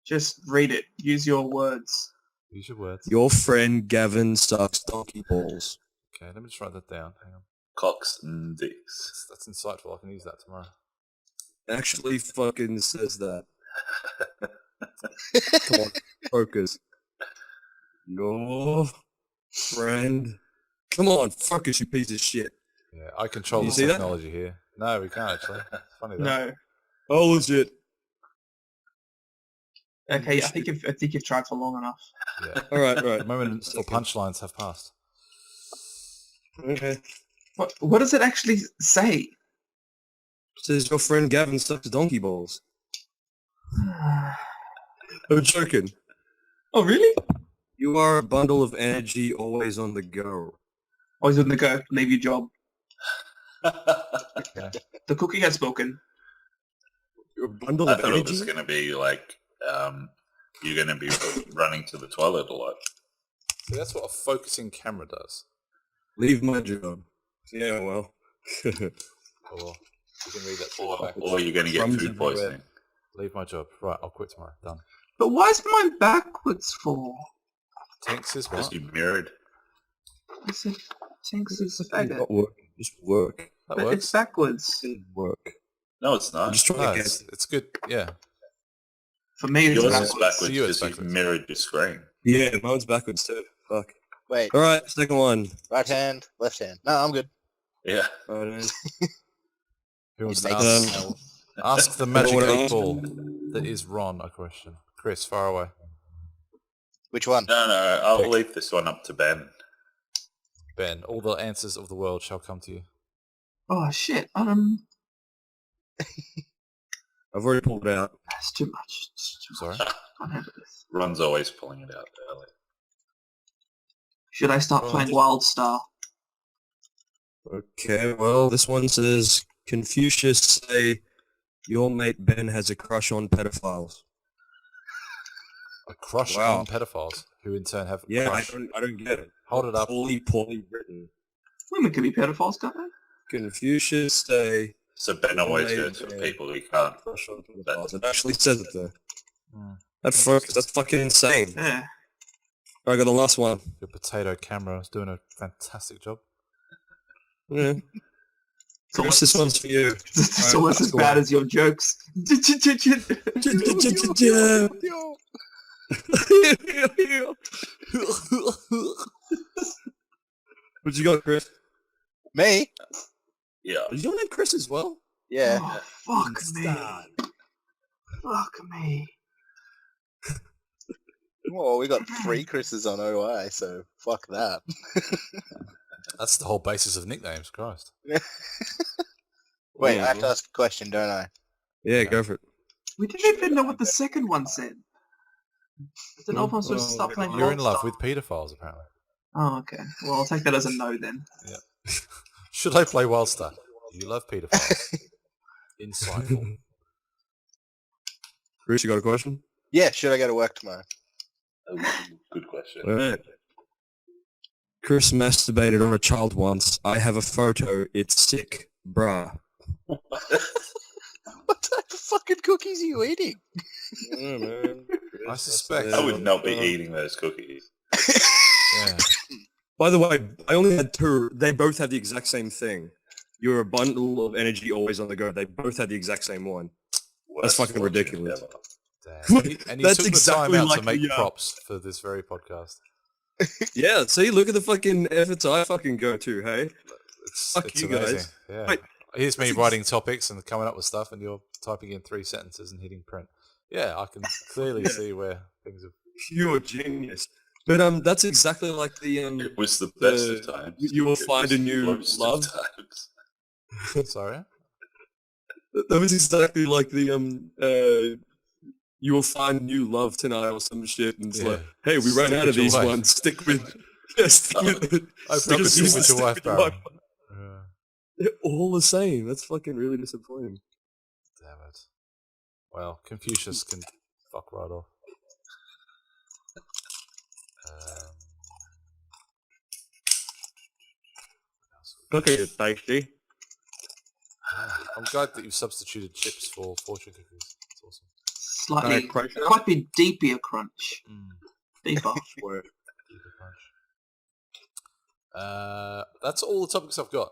Just read it. Use your words. Use your words. Your friend Gavin sucks donkey balls. Okay, let me just write that down. Hang on. Cocks and dicks. That's insightful. I can use that tomorrow. Actually fucking says that. Come on, focus. Your friend... Come on, focus, you piece of shit. Yeah, I control You the see that? technology here. No, we can't actually. It's funny though. No. Oh, legit. Okay, I think you've tried for long enough. Yeah. Alright, The right. moment for punchlines have passed. Okay. What does it actually say? Says your friend Gavin sucks donkey balls. I'm joking. Oh, really? You are a bundle of energy always on the go. Always on the go. Leave your job. Yeah. The cookie has spoken. You're a bundle I of thought it was energy? going to be like you're going to be running to the toilet a lot. See, that's what a focusing camera does. Leave my job. Yeah, well. Or you can read that through the back. Or you're going to get Crumbs food everywhere. poisoning. Leave my job. Right, I'll quit tomorrow. Done. But why is mine backwards for? Tanks is Because what? you mirrored. I said, Tinks is a Not faggot. work. Just work. That But works. it's backwards. Just work. No, it's I'm not. just trying No, to get... it's good. Yeah. For me, it's Yours is backwards. backwards For you, it's because you've backwards. mirrored your screen. Yeah, mine's backwards too. Fuck. Wait, Alright, second one. right hand, left hand. No, I'm good. Yeah. Alright, Who wants to Make ask? Um, Ask the magic wanna 8-ball ask? that is Ron a question. Chris, far away. Which one? No, I'll leave this one up to Ben. Ben, all the answers of the world shall come to you. Oh shit! I've already pulled it out. That's too much. It's too Sorry. much. I can't handle this. Ron's always pulling it out early. Should I start playing Wild Star? Okay, well, this one says, Confucius say, your mate Ben has a crush on pedophiles. A crush Wow. on pedophiles, who in turn have a Yeah, crush. I don't get it. Hold it up. Poorly written. Women can be pedophiles, can't they? Confucius say, So Ben always Yeah, goes for yeah. people he can't. crush on pedophiles. It actually says it there. Mm. That's fucking insane. Yeah. Alright, I got the last one. Your potato camera is doing a fantastic job. Yeah. So Chris, this one's for you. It's almost as bad as your jokes. What you got, Chris? Me? Yeah. Is your name Chris as well? Yeah. Oh, fuck me. Fuck me. Well, we got 3 Chris's on OI, so fuck that. That's the whole basis of nicknames, Christ. Wait, I have to ask a question, don't I? Yeah, go for it. We didn't even know what the second one said. Is an elf supposed to start playing You're in love Goldstar? with pedophiles, apparently. Oh, okay. Well, I'll take that as a no then. Yeah. Should I play Wildstar? You love pedophiles. Insightful. Chris, you got a question? Yeah, should I go to work tomorrow? Oh, good question. All right. Chris masturbated on a child once. I have a photo. It's sick. Bruh. What type of fucking cookies are you eating? Yeah, man. I suspect. I would not be eating those cookies. Yeah. By the way, I only had two. They both had the exact same thing. You're a bundle of energy always on the go. They both had the exact same one. That's fucking fortune ridiculous. ever. Damn. And he That's took exactly the time out like to make the, props for this very podcast. Yeah, see, look at the fucking efforts I fucking go to, hey? Fuck you amazing. guys. Yeah. Wait, Here's me that's writing topics and coming up with stuff, and you're typing in 3 sentences and hitting print. Yeah, I can clearly see where things have. Pure genius. But that's exactly like the It was the best The- of times. you will It find was a the new worst of love. times. Sorry. that was exactly like the you will find new love tonight or some shit, and it's Yeah. like, hey, we ran Stick out with of your these wife. ones. Stick with, stick with it. I Stick promise with- you with your wife, stick with Baron. Yeah. They're all the same. That's fucking really disappointing. Damn it. Well, Confucius can fuck right off. Okay, tasty. I'm glad that you substituted chips for fortune cookies. That's awesome. Slightly, Crunch. quite a bit deeper crunch. Deeper. Word. Deeper punch. That's all the topics I've got.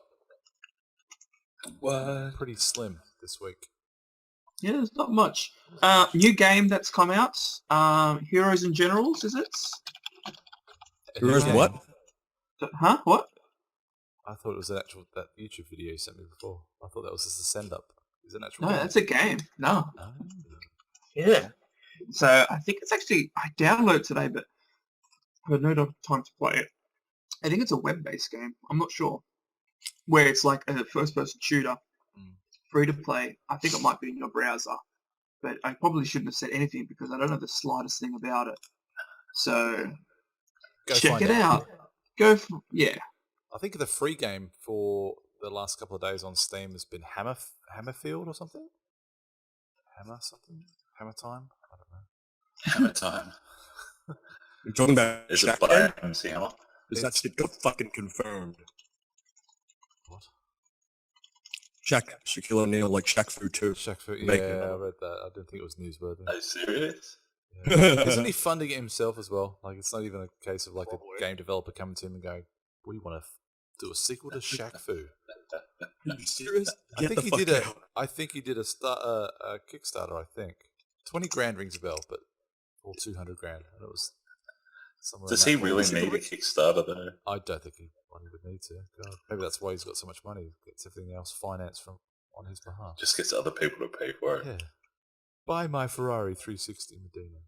What? Pretty slim this week. Yeah, there's not much. New game that's come out. Heroes and Generals, is it? Heroes Yeah. what? Huh? What? I thought it was an actual that YouTube video you sent me before. I thought that was just a send up. Is it an actual? No, game? that's a game. No. Oh. Yeah. So I think it's actually, I downloaded today, but I had no time to play it. I think it's a web-based game. I'm not sure. Where it's like a first-person shooter, free to play. I think it might be in your browser, but I probably shouldn't have said anything because I don't know the slightest thing about it. So Go check find it out. Go for, yeah. I think the free game for the last couple of days on Steam has been Hammerfield or something. Hammer Time. I don't know. Hammer time. You're talking about Is Shaq it by game? MC Hammer? Because that shit got fucking confirmed. What? Shaquille O'Neal, like Shaq Fu 2. Shaq Fu. Make Yeah, it I up. read that. I didn't think it was newsworthy. Are you serious? Yeah. Isn't he funding it himself as well? Like, it's not even a case of like a game developer coming to him and going, "What do you want to do? A sequel to Shaq Fu?" Are you serious? I Get think the he fuck did out. I think he did a Kickstarter. I think 20 grand rings a bell, but or 200 grand, and it was somewhere. Does in he that really ballpark. need a Kickstarter though? I don't think he would need to. God, maybe that's why he's got so much money. He gets everything else financed from on his behalf. Just gets other people to pay for it. Yeah. Buy my Ferrari 360 Medina.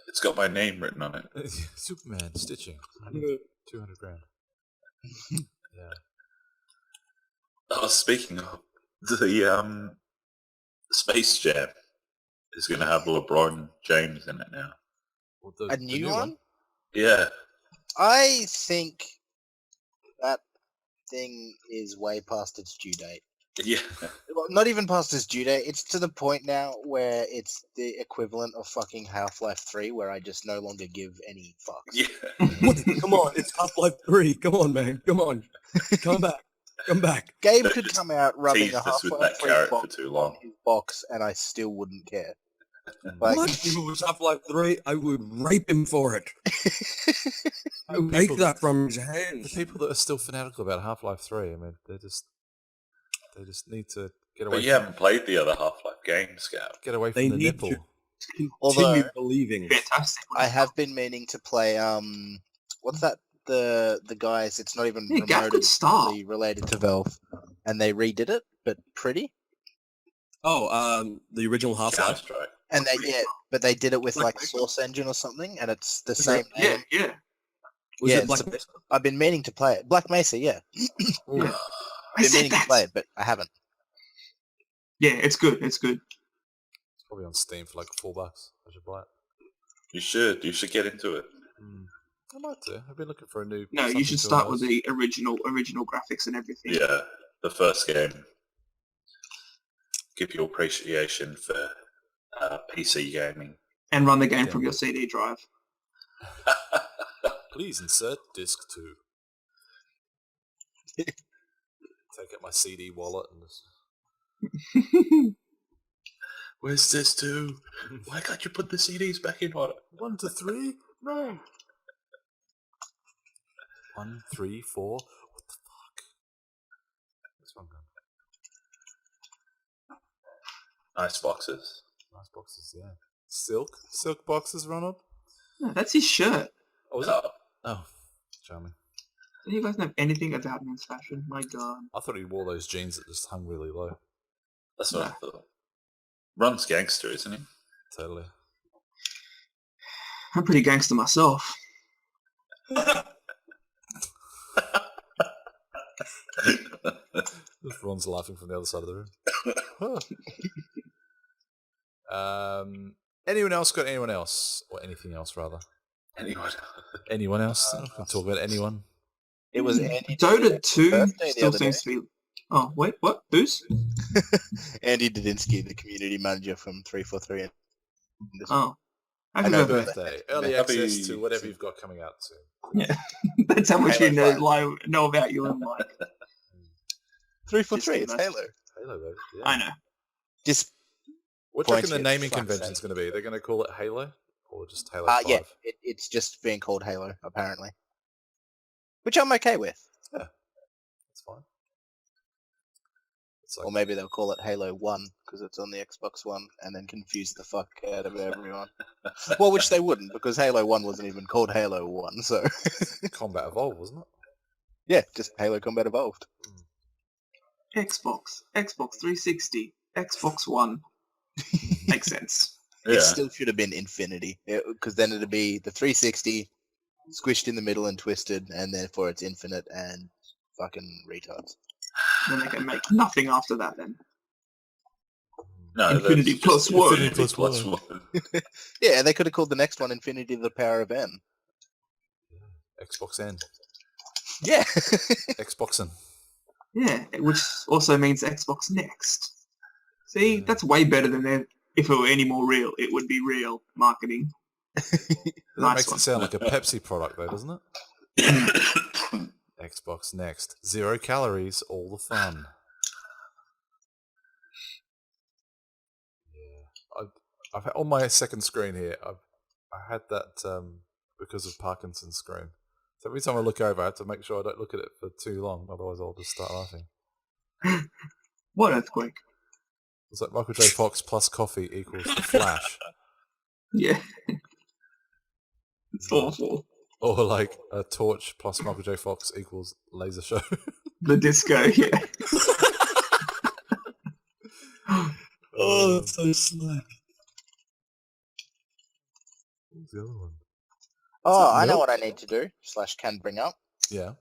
It's got my name written on it. Superman stitching. 200 grand. Yeah. Oh, speaking of, the Space Jam is going to have LeBron James in it now. Well, the A new one? Yeah. I think that thing is way past its due date. Yeah. Well, not even past its due date. It's to the point now where it's the equivalent of fucking Half-Life 3, where I just no longer give any fucks. Yeah. What? Come on, it's Half-Life 3. Come on, man. Come on. Come back. Come back. Gabe They could just come out rubbing Teased a us with Half-Life that 3 carrot for box too long. in his box, and I still wouldn't care. Like, What? If it was Half-Life 3, I would rape him for it. I would take people- that from his The hands. people that are still fanatical about Half-Life 3, I mean, they just need to get away. But you haven't played the other Half-Life games, Scout. Get away from They the need nipple. to Although- continue believing. Fantastic. I have been meaning to play, what's that? The guys, it's not even Yeah, Gav could remotely start. related to Valve, and they redid it, but pretty. Oh, the original Half-Life. Counter-Strike. And but they did it with Black like Mesa? Source Engine or something, and it's the Is same it? name. Yeah. Was Yeah, it Black it's- Mesa? I've been meaning to play it. Black Mesa, yeah. Yeah. I Been said meaning to that. play it, but I haven't. Yeah, it's good. It's good. It's probably on Steam for like $4. I should buy it. You should get into it. I'd like to. I've been looking for a new... No, you should start with the original graphics and everything. Yeah, the first game. Give you appreciation for PC gaming. And run the game from your CD drive. Please insert disc 2. Take out my CD wallet and just... Where's this 2? Why can't you put the CDs back in on it? 1 to 3? No. 1, 3, 4. What the fuck? This one gone. Nice boxes. Nice boxes, yeah. Silk boxes, Ronald? No, that's his shirt. Oh, is it? Oh, charming. Do you guys know anything about men's fashion? My God. I thought he wore those jeans that just hung really low. That's what I thought. Ron's gangster, isn't he? Totally. I'm pretty gangster myself. Ron's laughing from the other side of the room. Anyone else got anyone else? Or anything else, rather? Anyone? Anyone else? I can talk about anyone. It was Andy. Dota 2 birthday the still other seems to be... Oh, wait, what? Booze? Andy Didinsky, the community manager from 343. Oh. I know, Happy Birthday. Early Happy- access to whatever you've got coming out soon. Yeah. That's how much Halo you know about you and Mike. 343, it's Just- Halo. Halo, baby. Yeah. I know. Just What do you reckon Pointy, the naming fuck's convention's sake. going to be? They're going to call it Halo? Or just Halo 5? yeah, it's just being called Halo, apparently. Which I'm okay with. That's fine. It's like, Or maybe they'll call it Halo 1, because it's on the Xbox One, and then confuse the fuck out of everyone. Well, which they wouldn't, because Halo 1 wasn't even called Halo 1, so... Combat Evolved, wasn't it? yeah, just Halo Combat Evolved. Xbox 360, Xbox One. Makes sense. Yeah. It still should have been Infinity, because then it'd be the 360, squished in the middle and twisted, and therefore it's infinite and fucking retards. Then they can make nothing after that then. No, Infinity that's plus just one. Infinity plus one. Yeah, they could have called the next one Infinity the Power of N. Xbox N. Yeah. Xboxen. Yeah, which also means Xbox Next. See, that's way better than if it were any more real. It would be real marketing. That Nice makes one. it sound like a Pepsi product, though, doesn't it? Xbox Next. 0 calories, all the fun. Yeah. I've had, on my second screen here, I had that because of Parkinson's screen. So every time I look over, I have to make sure I don't look at it for too long, otherwise I'll just start laughing. What earthquake? It's like Michael J. Fox plus coffee equals The Flash. Yeah. It's awful. Or like a torch plus Michael J. Fox equals Laser Show. The disco, yeah. Oh, that's so slack. What's the other one? Oh, I know Milk? what I need to do, / can bring up. Yeah,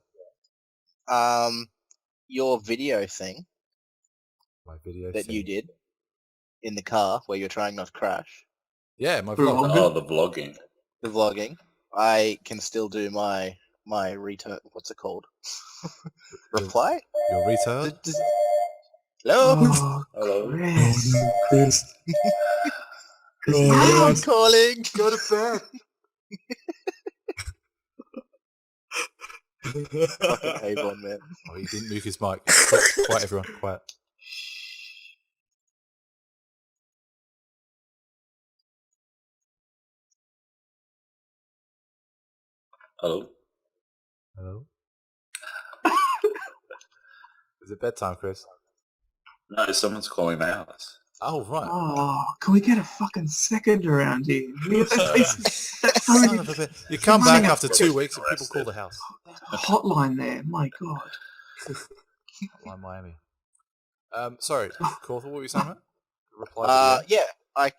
Your video thing my video that thing. you did in the car where you're trying not to crash, Yeah, my Vlog. vlog. Oh, the vlogging. the vlogging. I can still do my return. What's it called? Reply? Your retard? Hello? Oh, Hello. Chris. Chris. I'm calling. Go to bed. Fucking Avon, man. Oh, he didn't mute his mic. Quiet, everyone. Quiet. Hello. Hello? Is it bedtime, Chris? No, someone's calling my house. Oh, right. Oh, can we get a fucking second around here? That's so Son of a bit. You come back running after 2 weeks and people call the house. hotline there. My God. Hotline Miami. Sorry, Korthal, what were you saying, mate? Reply video? Yeah,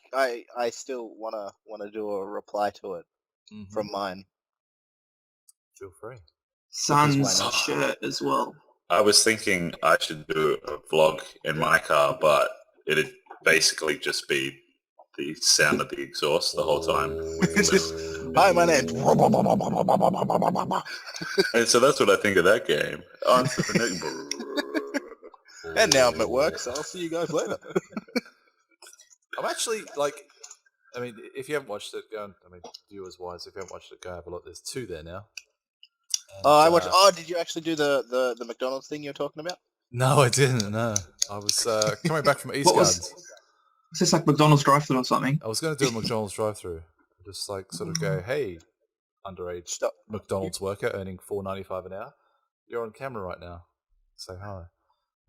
I still wanna do a reply to it Mhm. from mine. Feel free. Sun's Because why not? shirt as well. I was thinking I should do a vlog in my car, but it'd basically just be the sound of the exhaust the whole time. Hi, my name's... And so that's what I think of that game. On Super Nintendo. And now I'm at work, so I'll see you guys later. I'm actually, like, I mean, if you haven't watched it, go and, I mean, viewers-wise, if you haven't watched it, go have a look. There's 2 there now. And, I watched... did you actually do the McDonald's thing you were talking about? No, I didn't, no. I was coming back from East Gardens. Is this like McDonald's drive-thru or something? I was going to do a McDonald's drive-thru. Just, like, sort of go, hey, underage McDonald's worker earning $4.95 an hour, you're on camera right now. Say hi.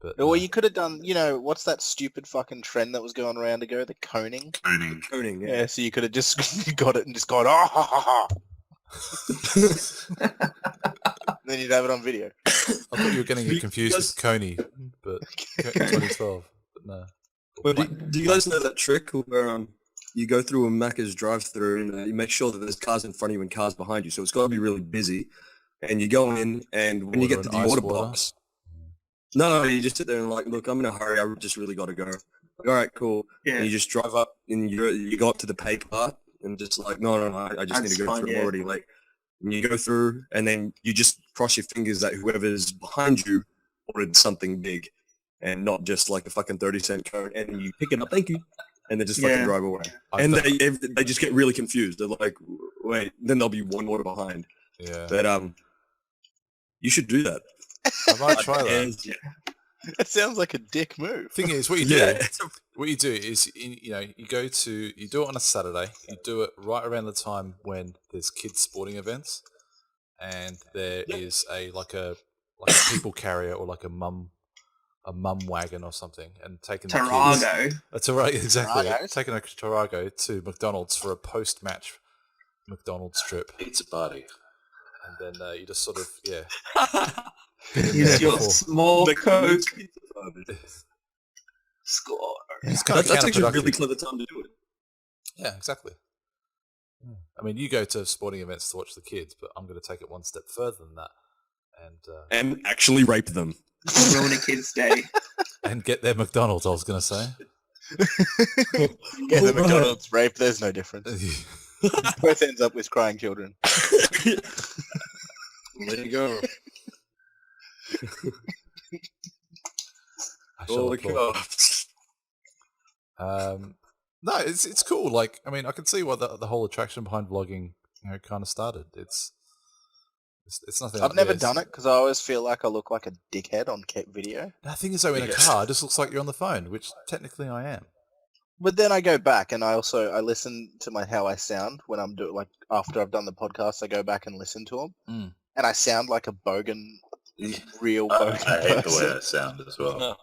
But, Well, you could have done, what's that stupid fucking trend that was going around ago? The coning? Coning, Yeah, so you could have just got it and just gone, ah, ha, ha, ha. Then you'd have it on video. I thought you were getting it confused with Coney, but 2012, but no. But do you guys know that trick where you go through a Macca's drive-thru and you make sure that there's cars in front of you and cars behind you, so it's got to be really busy. And you go in, and when you get to the order box, no, you just sit there and like, look, I'm in a hurry. I just really got to go. Like, all right, cool. Yeah. And you just drive up, and you go up to the pay part, and just like, no, I just need to go through. I'm already late. And you go through, and then you just cross your fingers that whoever's behind you ordered something big, and not just like a fucking 30-cent cone. And you pick it up, thank you, and then just fucking drive away. And they just get really confused. They're like, wait, then they'll be one order behind. Yeah. But you should do that. I might try that. That sounds like a dick move. Thing is, what you do is, you do it on a Saturday. You do it right around the time when there's kids sporting events, and there is a people carrier or like a mum wagon or something, and taking Tarago. Exactly. Taragos? Taking a Tarago to McDonald's for a post-match McDonald's trip, Pizza party. and then you just sort of Use your small Coke. Score. It's kind of That's actually a really counterproductive. clever time to do it. Yeah, exactly. I mean, you go to sporting events to watch the kids, but I'm going to take it one step further than that, And actually rape them. Ruin a kid's day. and get their McDonald's. I was going to say. Get the McDonald's rape, there's no difference. Both ends up with crying children. There you go. I shall applaud. God. No, it's cool. Like, I mean, I can see why the whole attraction behind vlogging, kind of started. It's nothing. I've never done it because I always feel like I look like a dickhead on video. The thing is, though, in a car, it just looks like you're on the phone, which technically I am. But then I go back and I listen to how I sound when I'm doing, like, after I've done the podcast. I go back and listen to them, and I sound like a bogan, real bogan I hate the way person. that sounds as well.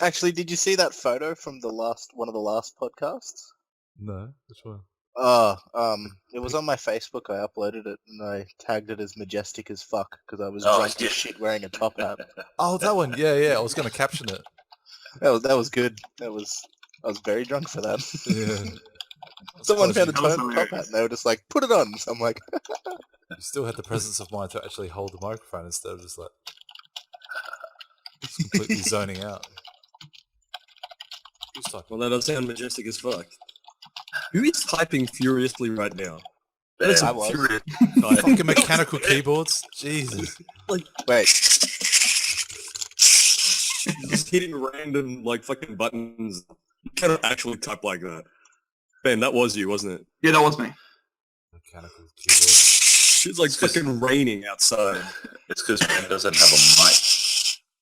Actually, did you see that photo from one of the last podcasts? No, which one? It was on my Facebook. I uploaded it and I tagged it as majestic as fuck because I was Oh, drunk yeah. as shit wearing a top hat. Oh, that one. Yeah. I was going to caption it. That was good. I was very drunk for that. Yeah. Someone found a That was top hilarious. hat and they were just like, put it on. So I'm like, You still had the presence of mind to actually hold the microphone instead of just like just completely zoning out. Who's talking? Well, that does sound majestic as fuck. Who is typing furiously right now? Yeah, That's I a was. furious Fucking mechanical keyboards. Jesus. wait, just hitting random like fucking buttons. You cannot actually type like that. Ben, that was you, wasn't it? Yeah, that was me. Mechanical keyboards. It's like fucking raining outside. It's because Ben doesn't have a mic.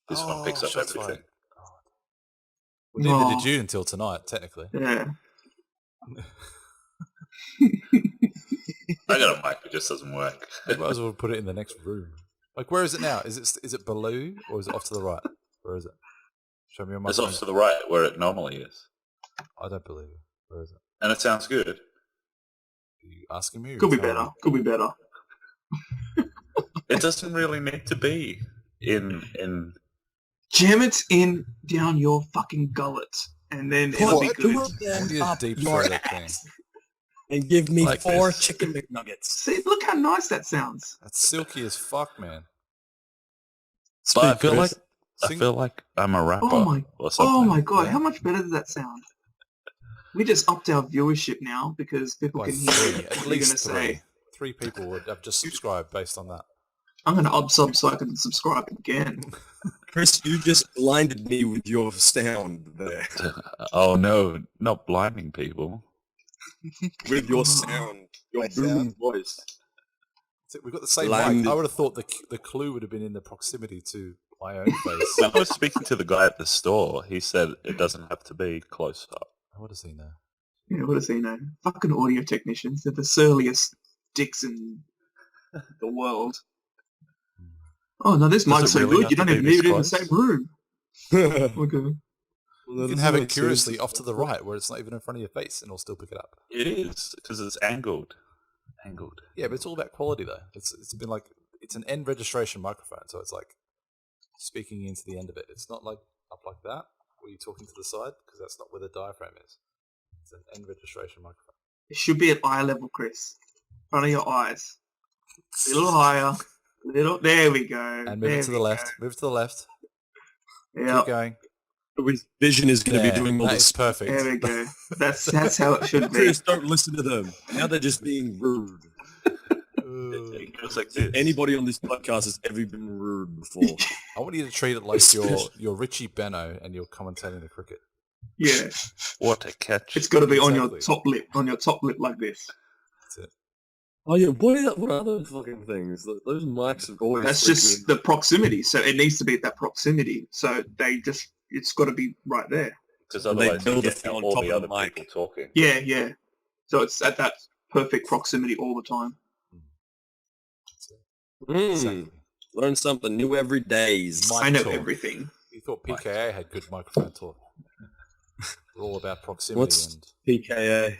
This one picks up shots everything. fired. Well, neither did you until tonight, technically. Yeah. I got a mic, it just doesn't work. You might as well put it in the next room. Like, where is it now? Is it below or is it off to the right? Where is it? Show me on my It's phone. off to the right where it normally is. I don't believe it. Where is it? And it sounds good. Are you asking me? Or Could be telling better. me? Could be better. It doesn't really need to be in Jam it in down your fucking gullet, and then it'll be good. I need to deep throat that thing. And give me Like 4 this. chicken McNuggets. See, look how nice that sounds. That's silky as fuck, man. But I feel Chris. like I'm a rapper Oh my or something. Oh my god, Yeah. how much better does that sound? We just upped our viewership now because people By can hear three, what at you're least going to say. three. 3 people would have just subscribed based on that. I'm going to unsub so I can subscribe again. Chris, you just blinded me with your sound there. Oh no, not blinding people. With your sound. Your My booming sound? voice. So we've got the same Blinded. mic. I would have thought the clue would have been in the proximity to my own face. When I was speaking to the guy at the store, he said it doesn't have to be close up. What does he know? Yeah, what does he know? Fucking audio technicians. They're the surliest dicks in the world. Oh, no, this mic's so really good, you have don't to even be need it this in the same room. Okay. You can have it curiously off to the right where it's not even in front of your face and it'll still pick it up. It is, because it's angled. Angled. Yeah, but it's all about quality though. It's been like, it's an end registration microphone, so it's like speaking into the end of it. It's not like up like that, where you're talking to the side, because that's not where the diaphragm is. It's an end registration microphone. It should be at eye level, Chris. In front of your eyes. A little higher. There we go. And move it to the left. Move it to the left. Yeah. Keep going. Vision is going to Yeah, be doing all that this. is perfect. There we go. That's how it should be. Chris, don't listen to them. Now they're just being rude. It goes like this. Anybody on this podcast has ever been rude before. I want you to treat it like you're Richie Benno and you're commentating the cricket. Yeah. What a catch. It's got to be on your Exactly. top lip. On your top lip like this. That's it. Oh yeah, what are those fucking things? Those mics have always... That's freaked just me- the proximity. So it needs to be at that proximity. So it's got to be right there. Because And they otherwise you build a get thing on all top the of other the mic. people talking. Yeah, yeah. So it's at that perfect proximity all the time. That's it. Mm, Exactly. learn something new every day. Mic I know talk. everything. You thought PKA had good microphone talk. We're all about proximity What's and PKA?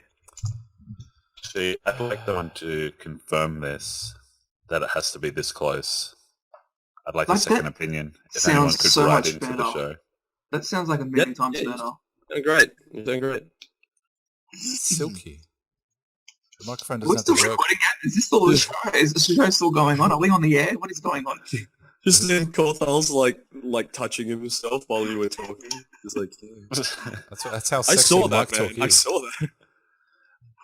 See, I'd like someone to confirm this, that it has to be this close. I'd like a Like second that opinion. If sounds anyone could so write much into the better. show. That sounds like a million Yep, times yeah, better. You're doing great. You're doing great. silky. The microphone We're doesn't still have to work. recording it. Is this still the show? Is the show still going on? Are we on the air? What is going on? Just then Korthal's like touching himself while you were talking. It's like, yeah. That's how I sexy saw mic that, talk man. I is. saw that.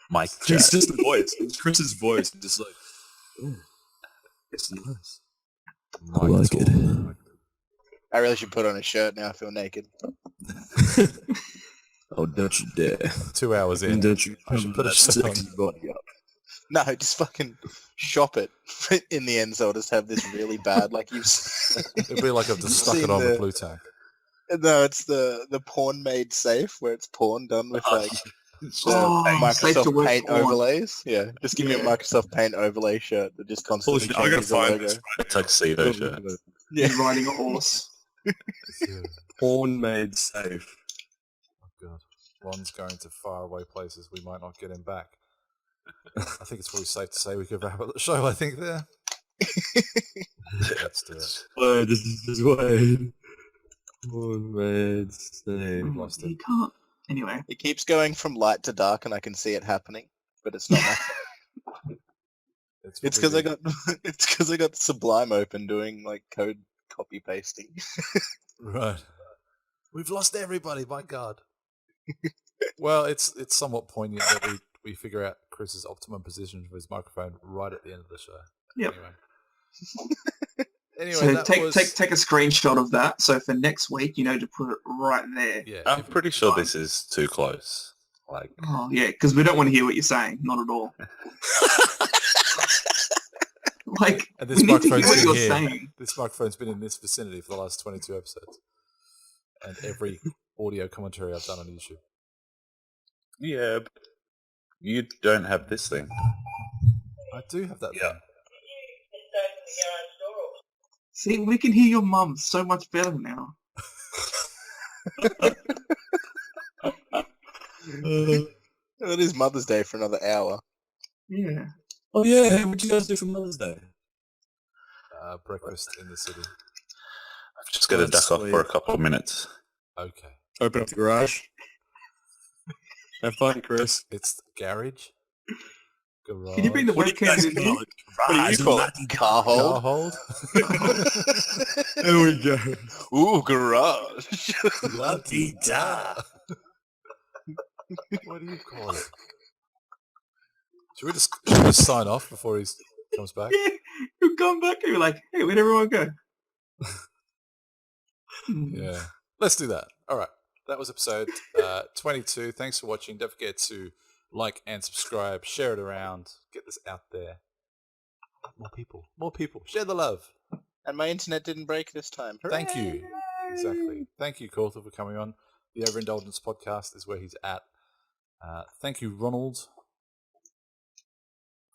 Mike It's chat. just the voice. It's Chris's voice. Just like, it's nice. Mic talk. I really should put on a shirt now. I feel naked. Oh, don't you dare. 2 hours in. Don't you I should put a that shirt on. sexy body up. No, just fucking shop it. In the end, so I'll just have this really bad, like you've. It'd be like I've just stuck seen it on with the- blue tack. No, it's the porn made safe, where it's porn done with like Oh, safe to Microsoft wear Paint porn. overlays. Yeah, just give me a Yeah. Microsoft Paint overlay shirt that just Holy constantly shit, I gotta changes the find logo. this. A tuxedo shirt. Yeah, He's riding a horse. Porn made safe. Oh god. Ron's going to faraway places we might not get him back. I think it's probably safe to say we could wrap up the show, I think, there. Let's do it. Wait, this is just wait. Porn made safe. We've lost You it. can't. Anyway. it keeps going from light to dark, and I can see it happening, but it's not. It's because I got it's because I got Sublime open doing like code copy pasting. Right. We've lost everybody, my god. Well, it's somewhat poignant that we figure out Chris's optimum position for his microphone right at the end of the show. Yep. Anyway, So that take was... take a screenshot of that. So for next week, you know to put it right there. Yeah, I'm pretty sure this is too close. Like, Oh yeah, because we don't want to hear what you're saying. Not at all. Like and we this need to hear microphone's what been you're here. saying. This microphone's been in this vicinity for the last 22 episodes. And every audio commentary I've done on YouTube. yeah, but you don't have this thing. I do have that Yeah. thing. See, we can hear your mum so much better now. It is Mother's Day for another hour. Yeah. Oh yeah, hey, what'd you guys do for Mother's Day? Breakfast in the city. I've just got to That's duck off sweet. for a couple of minutes. Okay. Open up the garage. Have fun, Chris. It's the garage. Garage. Can you bring the What do you webcam guys in call here? it? What do you call it? Car Car hold? hold? There we go. Ooh, garage. La-di-da. What do you call it? Should we just sign off before he comes back? Yeah, you'll come back and you're like, hey, where'd everyone go? Yeah. Let's do that. All right. That was episode 22. Thanks for watching. Don't forget to like and subscribe. Share it around. Get this out there. More people. More people. Share the love. And my internet didn't break this time. Thank you. Exactly. Thank you, Korthal, for coming on. The Over Indulgence Podcast is where he's at. Thank you, Ronald,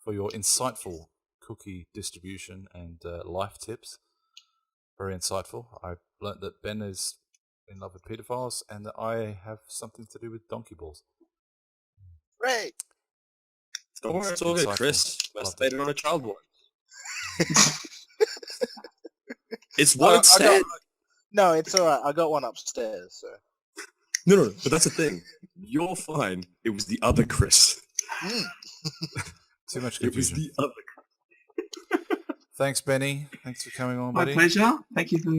for your insightful cookie distribution and life tips. Very insightful. I learnt that Ben is in love with pedophiles and that I have something to do with donkey balls. Right. Don't worry, it's all good, Chris. Masturbated on a child boy. It's what it said. No, it's alright. I got one upstairs, so. No, but that's the thing. You're fine. It was the other Chris. Too much It was confusion. the other Chris. Thanks, Benny. Thanks for coming on, My buddy. pleasure. Thank you for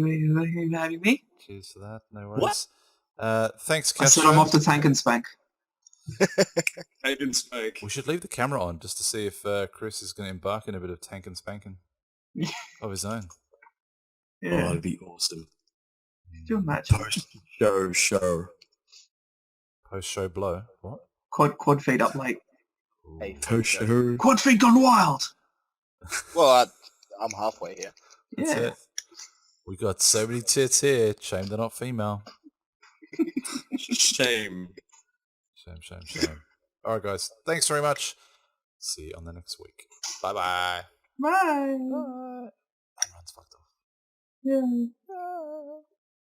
having me. Cheers for that. No worries. Thanks, I said Castro. I'm off to Tank and Spank. I didn't spank. We should leave the camera on just to see if Chris is going to embark in a bit of tank and spanking of his own. Oh, Yeah. that'd be awesome. Do a match. Show. Post-show blow. What? Quad feed up late. Hey, Show. Quad feed gone wild. Well, I'm halfway here. That's Yeah. it. We got so many tits here. Shame they're not female. Shame. Shame. All right, guys. Thanks very much. See you on the next week. Bye-bye. Bye. Bye. That runs fucked off. Yeah.